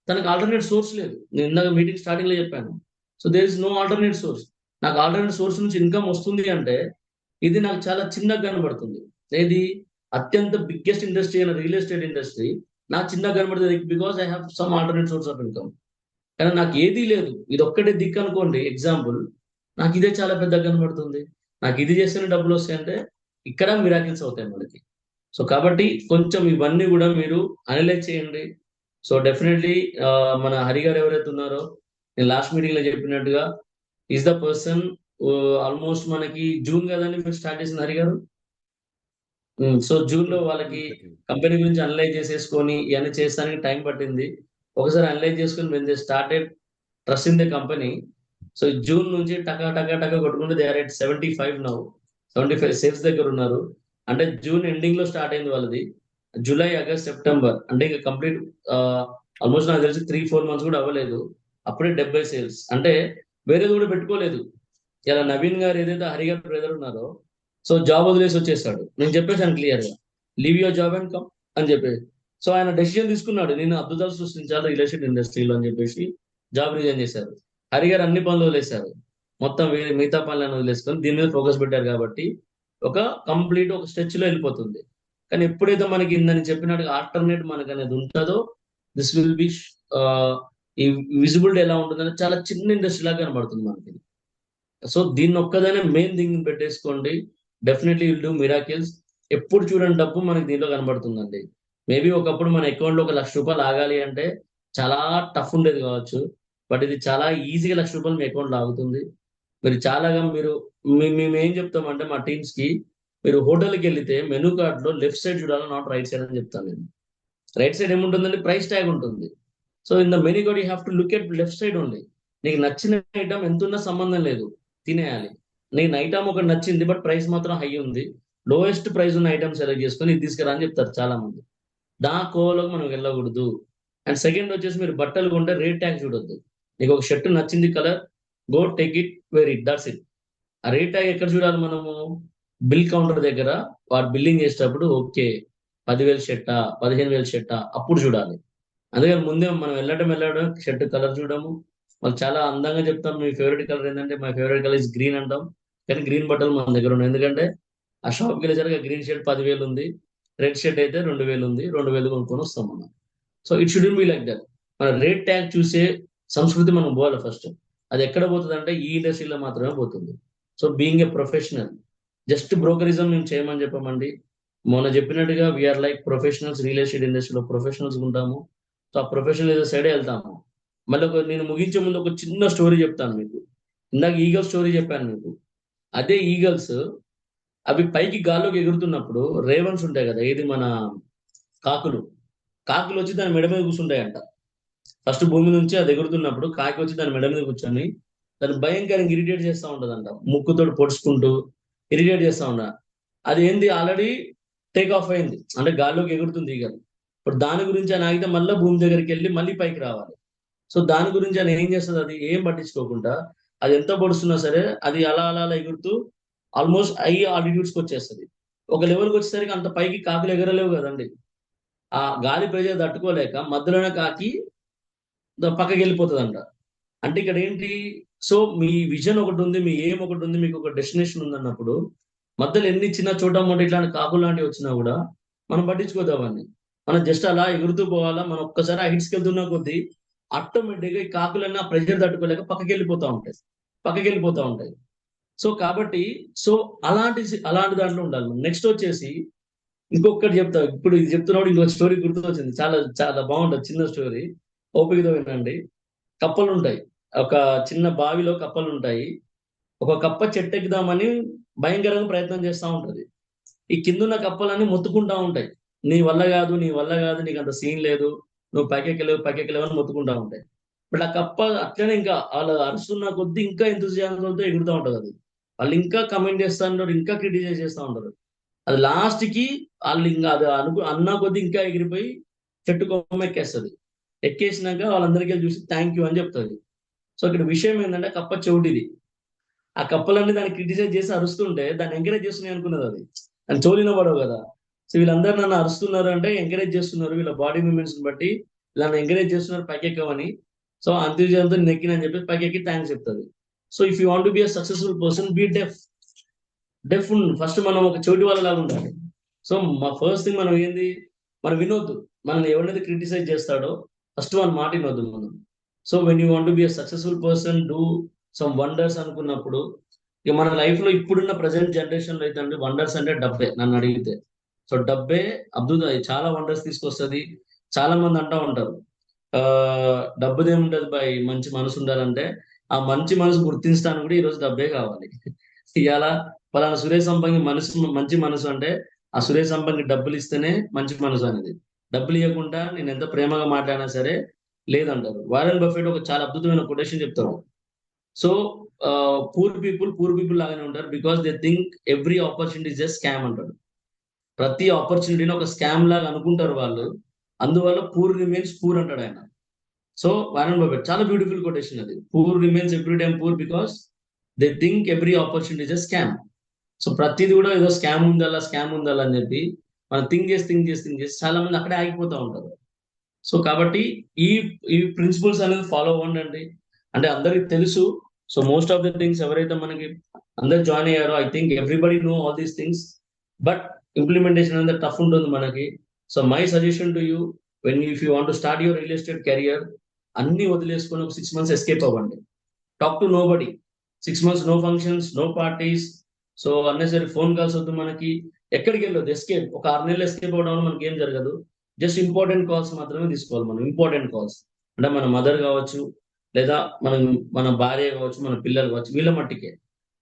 తనకు ఆల్టర్నేట్ సోర్స్ లేదు. నేను ఇందాక మీటింగ్ స్టార్టింగ్ లో చెప్పాను, so there is no alternate source. నాకు ఆల్టర్నేట్ సోర్స్ నుంచి ఇన్కమ్ వస్తుంది అంటే ఇది నాకు చాలా చిన్నగా కనబడుతుంది. ఏది అత్యంత బిగ్గెస్ట్ ఇండస్ట్రీ అయిన రియల్ ఎస్టేట్ ఇండస్ట్రీ నాకు చిన్నగా కనబడుతుంది, because I have some alternate source of income. కానీ నాకు ఏదీ లేదు, ఇది ఒక్కటే దిక్కు అనుకోండి ఎగ్జాంపుల్, నాకు ఇదే చాలా పెద్దగా కనబడుతుంది. నాకు ఇది చేస్తేనే డబ్బులు వస్తాయంటే ఇక్కడ మిరాకిల్స్ అవుతాయి మనకి. సో కాబట్టి కొంచెం ఇవన్నీ కూడా మీరు అనలైజ్ చేయండి. సో డెఫినెట్లీ మన హరి గారు ఎవరైతే ఉన్నారో, నేను లాస్ట్ మీటింగ్ లో చెప్పినట్టుగా ఈజ్ ద పర్సన్. ఆల్మోస్ట్ మనకి జూన్ కదండి మీరు స్టార్ట్ చేసిన హరి గారు. సో జూన్ లో వాళ్ళకి కంపెనీ గురించి అనలైజ్ చేసేసుకొని ఇవన్నీ చేస్తానికి టైం పట్టింది. ఒకసారి అనలైజ్ చేసుకుని when they started trust in the company. So June నుంచి టకా టకా టకా కొట్టుకుంటే they are at 75 now. 75 sales దగ్గర ఉన్నారు. అంటే జూన్ ఎండింగ్ లో స్టార్ట్ అయింది వాళ్ళది. జూలై, ఆగస్ట్, సెప్టెంబర్ అంటే ఇంకా కంప్లీట్ ఆల్మోస్ట్ నాకు తెలిసి 3-4 months కూడా అవ్వలేదు, అప్పుడే 70 సేల్స్. అంటే వేరేది కూడా పెట్టుకోలేదు. ఇలా నవీన్ గారు ఏదైతే హరి గారు బ్రదర్ ఉన్నారో, సో జాబ్ వదిలేసి వచ్చేసాడు. నేను చెప్పేసాను క్లియర్ గా, leave your job and come అని చెప్పేసి. సో ఆయన డెసిషన్ తీసుకున్నాడు, నేను అద్భుతాలు సృష్టించాలి రియల్ ఎస్టేట్ ఇండస్ట్రీలో అని చెప్పేసి జాబ్ రిజైన్ చేశారు. హరి గారు అన్ని పనులు వదిలేశారు, మొత్తం వేరే మిగతా పనులను వదిలేసుకొని దీని మీద ఫోకస్ పెట్టారు. కాబట్టి ఒక కంప్లీట్ ఒక స్ట్రెచ్ లో వెళ్ళిపోతుంది. కానీ ఎప్పుడైతే మనకి ఇందని చెప్పినట్టుగా ఆల్టర్నేట్ మనకి అనేది ఉంటుందో దిస్ విల్ బి ఈ విజిబిలిటీ ఎలా ఉంటుందని చాలా చిన్న ఇండస్ట్రీ లాగా కనబడుతుంది మనకి. సో దీన్ని ఒక్కదనే మెయిన్ థింగ్ పెట్టేసుకోండి, డెఫినెట్లీ విల్ డూ మిరాకిల్స్. ఎప్పుడు చూడండి డబ్బు మనకి దీంట్లో కనబడుతుందండి. మేబీ ఒకప్పుడు మన అకౌంట్ లో 1 లక్ష రూపాయలు ఆగాలి అంటే చాలా టఫ్ ఉండేది కావచ్చు, బట్ ఇది చాలా ఈజీగా 1 లక్ష రూపాయలు మీ అకౌంట్ లో ఆగుతుంది. మీరు చాలాగా మీరు మేము ఏం చెప్తామంటే మా టీమ్స్ కి, మీరు హోటల్కి వెళ్తే మెనూ కార్డ్ లో లెఫ్ట్ సైడ్ చూడాలి, నాట్ రైట్ సైడ్ అని చెప్తాను నేను. రైట్ సైడ్ ఏముంటుందండి, ప్రైస్ ట్యాగ్ ఉంటుంది. So in the menu card you have to look at left side only. నీకు నచ్చిన ఐటమ్ ఎంత ఉన్నా సంబంధం లేదు, తినేయాలి. నేను ఐటమ్ ఒకటి నచ్చింది బట్ ప్రైస్ మాత్రం హై ఉంది, లోయెస్ట్ ప్రైస్ ఉన్న ఐటమ్ సెలెక్ట్ చేసుకొని ఇది తీసుకురా అని చెప్తారు చాలా మంది. దా కోవలోకి మనం వెళ్ళకూడదు. అండ్ సెకండ్ వచ్చేసి మీరు బట్టలు కొంటే రేట్ ట్యాగ్ చూడొద్దు. నీకు ఒక షర్ట్ నచ్చింది colour, go take it, wear it, that's it. ఆ రేట్ ట్యాగ్ ఎక్కడ చూడాలి మనము? బిల్ కౌంటర్ దగ్గర వాడు బిల్లింగ్ చేసేటప్పుడు ఓకే 10,000 షర్టా 15,000 షర్టా అప్పుడు చూడాలి. అందుకని ముందే మనం వెళ్ళడం షర్ట్ కలర్ చూడము. వాళ్ళు చాలా అందంగా చెప్తాం మీ ఫేవరెట్ కలర్ ఏంటంటే my favourite colour is green అంటాం. కానీ గ్రీన్ బట్టలు మన దగ్గర ఉన్నాయి, ఎందుకంటే ఆ షాప్కి వెళ్ళేసరికి గ్రీన్ షర్ట్ 10,000 ఉంది, రెడ్ షర్ట్ అయితే 2,000 ఉంది, 2,000 కొనుక్కొని వస్తాం మనం. So it should be like that. మన రేట్ ట్యాగ్ చూసే సంస్కృతి మనం పోవాలి ఫస్ట్. అది ఎక్కడ పోతుంది అంటే ఈ ఇండస్ట్రీలో మాత్రమే పోతుంది. So being a professional, just brokerism మేము చేయమని చెప్పమండి. మొన్న చెప్పినట్టుగా we are like professionals, real estate ఇండస్ట్రీలో ప్రొఫెషనల్స్ ఉంటాము. సో ఆ ప్రొఫెషనల్ సైడే వెళ్తాము. మళ్ళీ నేను ముగించే ముందు ఒక చిన్న స్టోరీ చెప్తాను మీకు. ఇందాక ఈగల్ స్టోరీ చెప్పాను మీకు. అదే ఈగల్స్ అవి పైకి గాల్లోకి ఎగురుతున్నప్పుడు రేవన్స్ ఉంటాయి కదా, ఏది మన కాకులు. కాకులు వచ్చి దాని మెడ మీద కూర్చుంటాయంట. ఫస్ట్ భూమి నుంచి అది ఎగురుతున్నప్పుడు కాకి వచ్చి దాని మెడ మీద కూర్చొని దాన్ని భయంకరంగా ఇరిటేట్ చేస్తూ ఉంటదంట, ముక్కుతోటి పొడుచుకుంటూ ఇరిటేట్ చేస్తూ ఉండ. అది ఏంది, ఆల్రెడీ టేక్ ఆఫ్ అయింది, అంటే గాల్లోకి ఎగురుతుంది ఈగలు. ఇప్పుడు దాని గురించి అని ఆగితే మళ్ళీ భూమి దగ్గరికి వెళ్ళి మళ్ళీ పైకి రావాలి. సో దాని గురించి అని ఏం చేస్తుంది, అది ఏం పట్టించుకోకుండా అది ఎంత పొడుస్తున్నా సరే అది అలా అలా అలా ఎగురుతూ ఆల్మోస్ట్ హై ఆల్టిట్యూడ్స్కి వచ్చేస్తుంది. ఒక లెవెల్కి వచ్చేసరికి అంత పైకి కాకులు ఎగరలేవు కదండి. ఆ గాలి ప్రెజర్ తట్టుకోలేక మధ్యలోనే కాకి పక్కకి వెళ్ళిపోతుందంట. అంటే ఇక్కడ ఏంటి, సో మీ విజన్ ఒకటి ఉంది, మీ ఎయిమ్ ఒకటి ఉంది, మీకు ఒక డెస్టినేషన్ ఉంది అన్నప్పుడు మధ్యలో ఎన్ని చిన్న చోట మొట్ట ఇట్లాంటి కాకులు లాంటివి వచ్చినా కూడా మనం పట్టించుకోద్దాం అవన్నీ. మనం జస్ట్ అలా ఎగురుతూ పోవాలా. మనం ఒక్కసారి ఆ హిట్స్కి వెళ్తున్న కొద్దీ ఆటోమేటిక్గా ఈ కాకులన్నీ ఆ ప్రెజర్ తట్టుకోలేక పక్కకి వెళ్ళిపోతా ఉంటాయి, పక్కకి వెళ్ళిపోతా ఉంటాయి. సో కాబట్టి సో అలాంటి అలాంటి దాంట్లో ఉండాలి. నెక్స్ట్ వచ్చేసి ఇంకొకటి చెప్తా. ఇప్పుడు ఇది చెప్తున్నప్పుడు ఇంకొక స్టోరీ గుర్తొచ్చింది, చాలా చాలా బాగుంటుంది, చిన్న స్టోరీ, ఓపికతో వినండి. కప్పలు ఉంటాయి, ఒక చిన్న బావిలో కప్పలు ఉంటాయి. ఒక కప్ప చెట్టెక్కుదామని భయంకరంగా ప్రయత్నం చేస్తూ ఉంటది. ఈ కిందున్న కప్పలన్నీ మొత్తుకుంటా ఉంటాయి, నీ వల్ల కాదు, నీ వల్ల కాదు, నీకు అంత సీన్ లేదు, నువ్వు పైకెక్కలేవు, పైకెక్కలేవు అని మొత్తుకుంటా ఉంటాయి. ఇప్పుడు ఆ కప్ప అట్లనే ఇంకా వాళ్ళు అరుస్తున్న కొద్దీ ఇంకా ఎంతూజియాజంతో ఎగురుతూ ఉంటది అది. వాళ్ళు ఇంకా కమెంట్ చేస్తూ ఉంటారు, ఇంకా క్రిటిసైజ్ చేస్తూ ఉంటారు. అది లాస్ట్ కి వాళ్ళు ఇంకా అది అన్న కొద్దీ ఇంకా ఎగిరిపోయి చెట్టు కొమ్మ ఎక్కేస్తుంది. ఎక్కేసినాక వాళ్ళందరికీ చూసి థ్యాంక్ యూ అని చెప్తుంది. సో ఇక్కడ విషయం ఏంటంటే కప్ప చెవిటిది. ఆ కప్పలన్నీ దాన్ని క్రిటిసైజ్ చేసి అరుస్తుంటే దాన్ని ఎంకరేజ్ చేస్తున్నాయి అనుకున్నది అది. దాని చెవులిన పడవు కదా. సో వీళ్ళందరూ నన్ను అరుస్తున్నారు అంటే ఎంకరేజ్ చేస్తున్నారు, వీళ్ళ బాడీ మూవ్మెంట్స్ బట్టి నన్ను ఎంకరేజ్ చేస్తున్నారు పైకెక్కమని. సో అంత్యజంతో నెక్కినని చెప్పి పైకెక్కి థ్యాంక్స్ చెప్తుంది. So if you want be a successful person, be deaf. Deaf first మనం ఒక చెవిటి వాళ్ళలాగా ఉండాలి. సో మా ఫస్ట్ థింగ్ మనం ఏంది, మనం వినొద్దు. మనల్ని ఎవరినైతే క్రిటిసైజ్ చేస్తాడో ఫస్ట్ మన మాట వినొద్దు మనం. So when you want be a successful person, do some wonders అనుకున్నప్పుడు, ఇక మన లైఫ్ లో ఇప్పుడున్న ప్రజెంట్ జనరేషన్ లో అయితే వండర్స్ అంటే డబ్బే నన్ను అడిగితే. సో డబ్బే అద్భుతం, చాలా వండర్స్ తీసుకొస్తుంది. చాలా మంది అంటా ఉంటారు ఆ డబ్బుదేముంటది బై, మంచి మనసు ఉండాలంటే. ఆ మంచి మనసు గుర్తించడానికి కూడా ఈరోజు డబ్బే కావాలి. ఇవాళ పలానా సురేష్ సంపంగి మనసు మంచి మనసు అంటే ఆ సురేష్ సంపంగి డబ్బులు ఇస్తేనే మంచి మనసు అనేది. డబ్బులు ఇవ్వకుండా నేను ఎంత ప్రేమగా మాట్లాడినా సరే లేదంటారు. వారెన్ బఫెట్ ఒక చాలా అద్భుతమైన కొటేషన్ చెప్తారు. సో పూర్ పీపుల్ లాగానే ఉంటారు, because they think every opportunity is just scam అంటాడు. ప్రతి ఆపర్చునిటీని ఒక స్కామ్ లాగా అనుకుంటారు వాళ్ళు. అందువల్ల పూర్ రిమైన్స్ పూర్ అంటాడు ఆయన. సో వారెన్ బఫెట్ చాలా బ్యూటిఫుల్ కొటేషన్ అది. Poor remains every time poor because they think every opportunity is scam. So ప్రతిది కూడా ఏదో స్కామ్ ఉండాలా అని చెప్పి మనం థింక్ చేసి చాలా మంది అక్కడే ఆగిపోతూ ఉంటారు. సో కాబట్టి ఈ ఈ ప్రిన్సిపల్స్ అనేది ఫాలో అవ్వండి. అంటే అందరికి తెలుసు. So most of the things ఎవరైతే మనకి అందరు జాయిన్ అయ్యారో, I think everybody know all these things, but implementation అనేది టఫ్ ఉంటుంది మనకి. So my suggestion to you, if you want to start your real estate career, అన్ని వదిలేసుకొని ఒక 6 months ఎస్కేప్ అవ్వండి. Talk to nobody. 6 months no functions, no parties. So unnecessary phone calls వద్దు మనకి. ఎక్కడికి వెళ్ళొద్దు, ఎస్కేప్. ఒక 6 నెలలు ఎస్కేప్ అవ్వడం వల్ల మనకి ఏం జరగదు. జస్ట్ ఇంపార్టెంట్ కాల్స్ మాత్రమే తీసుకోవాలి మనం. ఇంపార్టెంట్ కాల్స్ అంటే మన మదర్ కావచ్చు, లేదా మన భార్య కావచ్చు, మన పిల్లలు కావచ్చు, వీళ్ళ మట్టికే.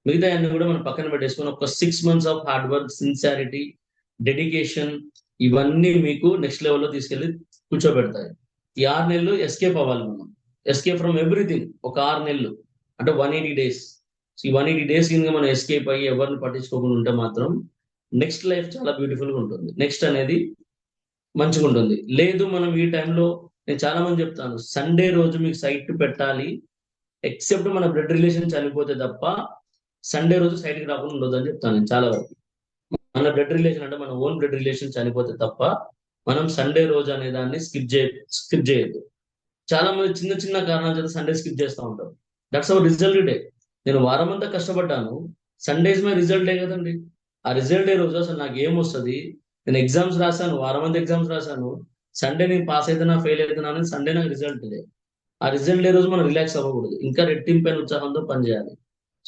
మిగతా అన్ని కూడా మనం పక్కన పెట్టేసుకొని ఒక 6 months of hard work, sincerity, dedication, ఇవన్నీ మీకు నెక్స్ట్ లెవెల్లో తీసుకెళ్లి కూర్చోబెడతాయి. ఈ 6 నెలలు ఎస్కేప్ అవ్వాలి మనం. Escape from everything. ఒక 6 నెలలు అంటే 180 days. సో ఈ 180 days కింద మనం ఎస్కేప్ అయ్యి ఎవరిని పట్టించుకోకుండా ఉంటే మాత్రం నెక్స్ట్ లైఫ్ చాలా బ్యూటిఫుల్ గా ఉంటుంది. నెక్స్ట్ అనేది మంచిగా ఉంటుంది. లేదు మనం ఈ టైంలో, నేను చాలా మంది చెప్తాను, సండే రోజు మీకు సైట్ పెట్టాలి, ఎక్సెప్ట్ మన బ్లడ్ రిలేషన్ చనిపోతే తప్ప సండే రోజు సైట్కి రాకుండా ఉండదు అని చెప్తాను నేను చాలా వరకు. మన బ్లడ్ రిలేషన్ అంటే మన ఓన్ బ్లడ్ రిలేషన్ చనిపోతే తప్ప మనం సండే రోజు అనే దాన్ని స్కిప్ చేయొద్దు. చాలా మంది చిన్న చిన్న కారణాల చేత సండే స్కిప్ చేస్తూ ఉంటారు. That's our result day. నేను వారం అంతా కష్టపడ్డాను, సండేస్ మై రిజల్ట్ డే కదండి. ఆ రిజల్ట్ డే రోజు అసలు నాకు ఏం వస్తుంది, నేను ఎగ్జామ్స్ రాశాను, వారం అంతా ఎగ్జామ్స్ రాశాను, సండే నేను పాస్ అవుతున్నా ఫెయిల్ అవుతున్నా అనేది సండే నాకు రిజల్ట్ డే. ఆ రిజల్ట్ డే రోజు మనం రిలాక్స్ అవ్వకూడదు, ఇంకా రెట్టింపైన ఉత్సాహంతో పనిచేయాలి.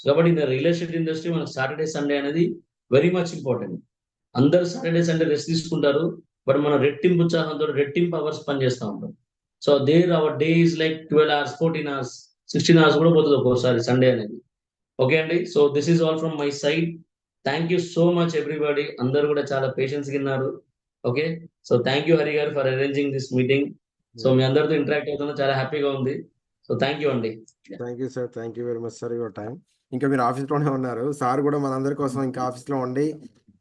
కాబట్టి ఇన్ రియల్ ఎస్టేట్ ఇండస్ట్రీ మనకు సాటర్డే సండే అనేది వెరీ మచ్ ఇంపార్టెంట్. అందరూ సాటర్డే సండే రెస్ట్ తీసుకుంటారు, బట్ మనం రెట్టింపు ఉత్సాహంతో రెట్టింపు అవర్స్ పని చేస్తూ ఉంటాం. So there our day is like 12 hours, 14 hours, 16 hours కూడా పోతుంది ఒక్కోసారి సండే అనేది. ఓకే అండి, so this is all from my side. Thank you so much everybody, అందరూ కూడా చాలా పేషెన్స్ ఉన్నారు. Okay, so thank you Hari గారు for arranging this meeting. So మీ అందరితో ఇంటరాక్ట్ అవుతున్నా చాలా హ్యాపీగా ఉంది. సో థ్యాంక్ యూ అండి. Thank you sir, thank you very much sir your time. ఇంకా మీరు ఆఫీస్లోనే ఉన్నారు, సార్ కూడా మనందరి కోసం ఇంకా ఆఫీస్లో ఉండి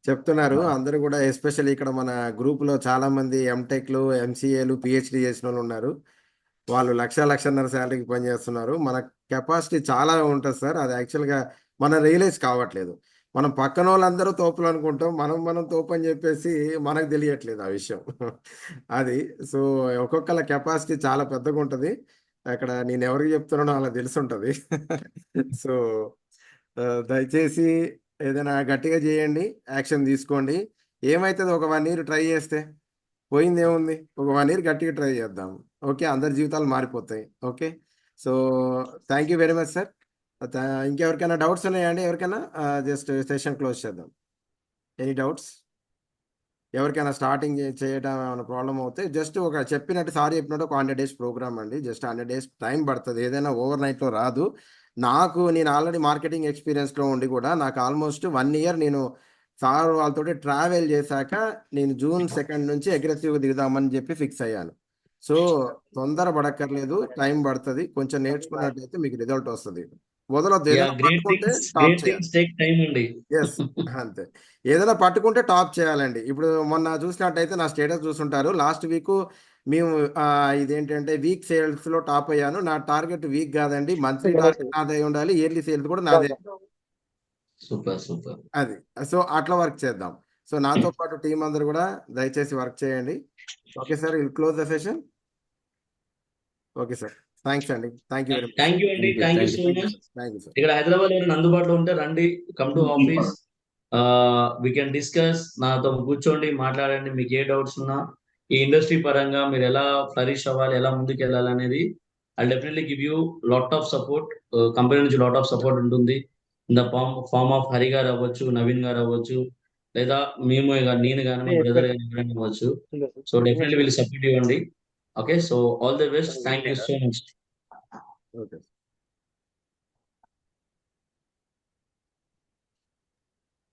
చెప్తున్నారు. అందరూ కూడా ఎస్పెషల్లీ ఇక్కడ మన గ్రూప్లో చాలా మంది ఎంటెక్లు, ఎంసీఏలు, పిహెచ్డి చేసిన వాళ్ళు ఉన్నారు. వాళ్ళు లక్షన్నర శాలరీకి పనిచేస్తున్నారు. మన కెపాసిటీ చాలా ఉంటుంది సార్, అది యాక్చువల్గా మనం రియలైజ్ కావట్లేదు. మనం పక్కన వాళ్ళందరూ తోపులు అనుకుంటాం, మనం తోపు అని చెప్పేసి మనకు తెలియట్లేదు ఆ విషయం. అది సో ఒక్కొక్కళ్ళ కెపాసిటీ చాలా పెద్దగా ఉంటుంది. అక్కడ నేను ఎవరికి చెప్తున్నానో అలా తెలుసుంటది. సో దయచేసి ఏదైనా గట్టిగా చేయండి, యాక్షన్ తీసుకోండి. ఏమైతుంది ఒక 1 ఇయర్ ట్రై చేస్తే పోయింది ఏముంది, ఒక 1 ఇయర్ గట్టిగా ట్రై చేద్దాం. ఓకే, అందరి జీవితాలు మారిపోతాయి. Okay, so thank you very much sir. ఇంకెవరికైనా డౌట్స్ ఉన్నాయా అండి? ఎవరికైనా జస్ట్ సెషన్ క్లోజ్ చేద్దాం. Any doubts? ఎవరికైనా స్టార్టింగ్ చేయడం ఏమైనా ప్రాబ్లం అవుతే జస్ట్ ఒక చెప్పినట్టు, సారీ చెప్పినట్టు ఒక 100 డేస్ ప్రోగ్రామ్ అండి. జస్ట్ 100 డేస్ టైం పడుతుంది, ఏదైనా ఓవర్ నైట్లో రాదు. నేను ఆల్రెడీ మార్కెటింగ్ ఎక్స్పీరియన్స్లో ఉండి కూడా నాకు ఆల్మోస్ట్ 1 ఇయర్ నేను సార్ వాళ్ళతో ట్రావెల్ చేశాక నేను జూన్ 2 నుంచి అగ్రెసివ్గా దిగుదామని చెప్పి ఫిక్స్ అయ్యాను. సో తొందర పడక్కర్లేదు, టైం పడుతుంది. కొంచెం నేర్చుకున్నట్టయితే మీకు రిజల్ట్ వస్తుంది. వదలొద్దు, యా, ఏదైనా గ్రేట్ పట్టుకుంటే థింగ్స్ టాప్ గ్రేట్ చేయాలి. థింగ్స్ టేక్ టైం అండి. ఎస్, అంతే. ఏదైనా పట్టుకుంటే టాప్ చేయాలండి. ఇప్పుడు మొన్న చూసినట్టయితే నా స్టేటస్ చూసుంటారు, లాస్ట్ వీక్ మేము ఇదేంటంటే వీక్ సేల్స్ లో టాప్ అయ్యాను. నా టార్గెట్ వీక్ కాదండి, మంత్లీ టార్గెట్ నాదే ఉండాలి, ఇయర్లీ సేల్స్ కూడా నాదే. Super super. అది సో అట్లా వర్క్ చేద్దాం. సో నాతో పాటు టీం అందరు కూడా దయచేసి వర్క్ చేయండి. Okay sir, will close the session. Okay sir, thanks అండి, thank you very much. Thank you అండి, thank you so much. Thank you sir. ఇక్కడ హైదరాబాద్ ఎవరైనా అందుబాటులో ఉంటే రండి, come to office. We can discuss, నాతో కూర్చోండి, మాట్లాడండి. మీకు ఏ డౌట్స్ ఉన్నా ఈ ఇండస్ట్రీ పరంగా మీరు ఎలా ఫ్లరిష్ అవ్వాలి, ఎలా ముందుకు వెళ్ళాలి అనేది I definitely give you lot of support. Company నుంచి లాట్ ఆఫ్ సపోర్ట్ ఉంటుంది. In the form of Hari garu అవ్వచ్చు, నవీన్ గారు అవ్వచ్చు, లేదా మేము నేను కానీ మా బ్రదర్ కానీ అవ్వచ్చు. So definitely will support you అండి. Okay, so all the best, thank you so much. Okay.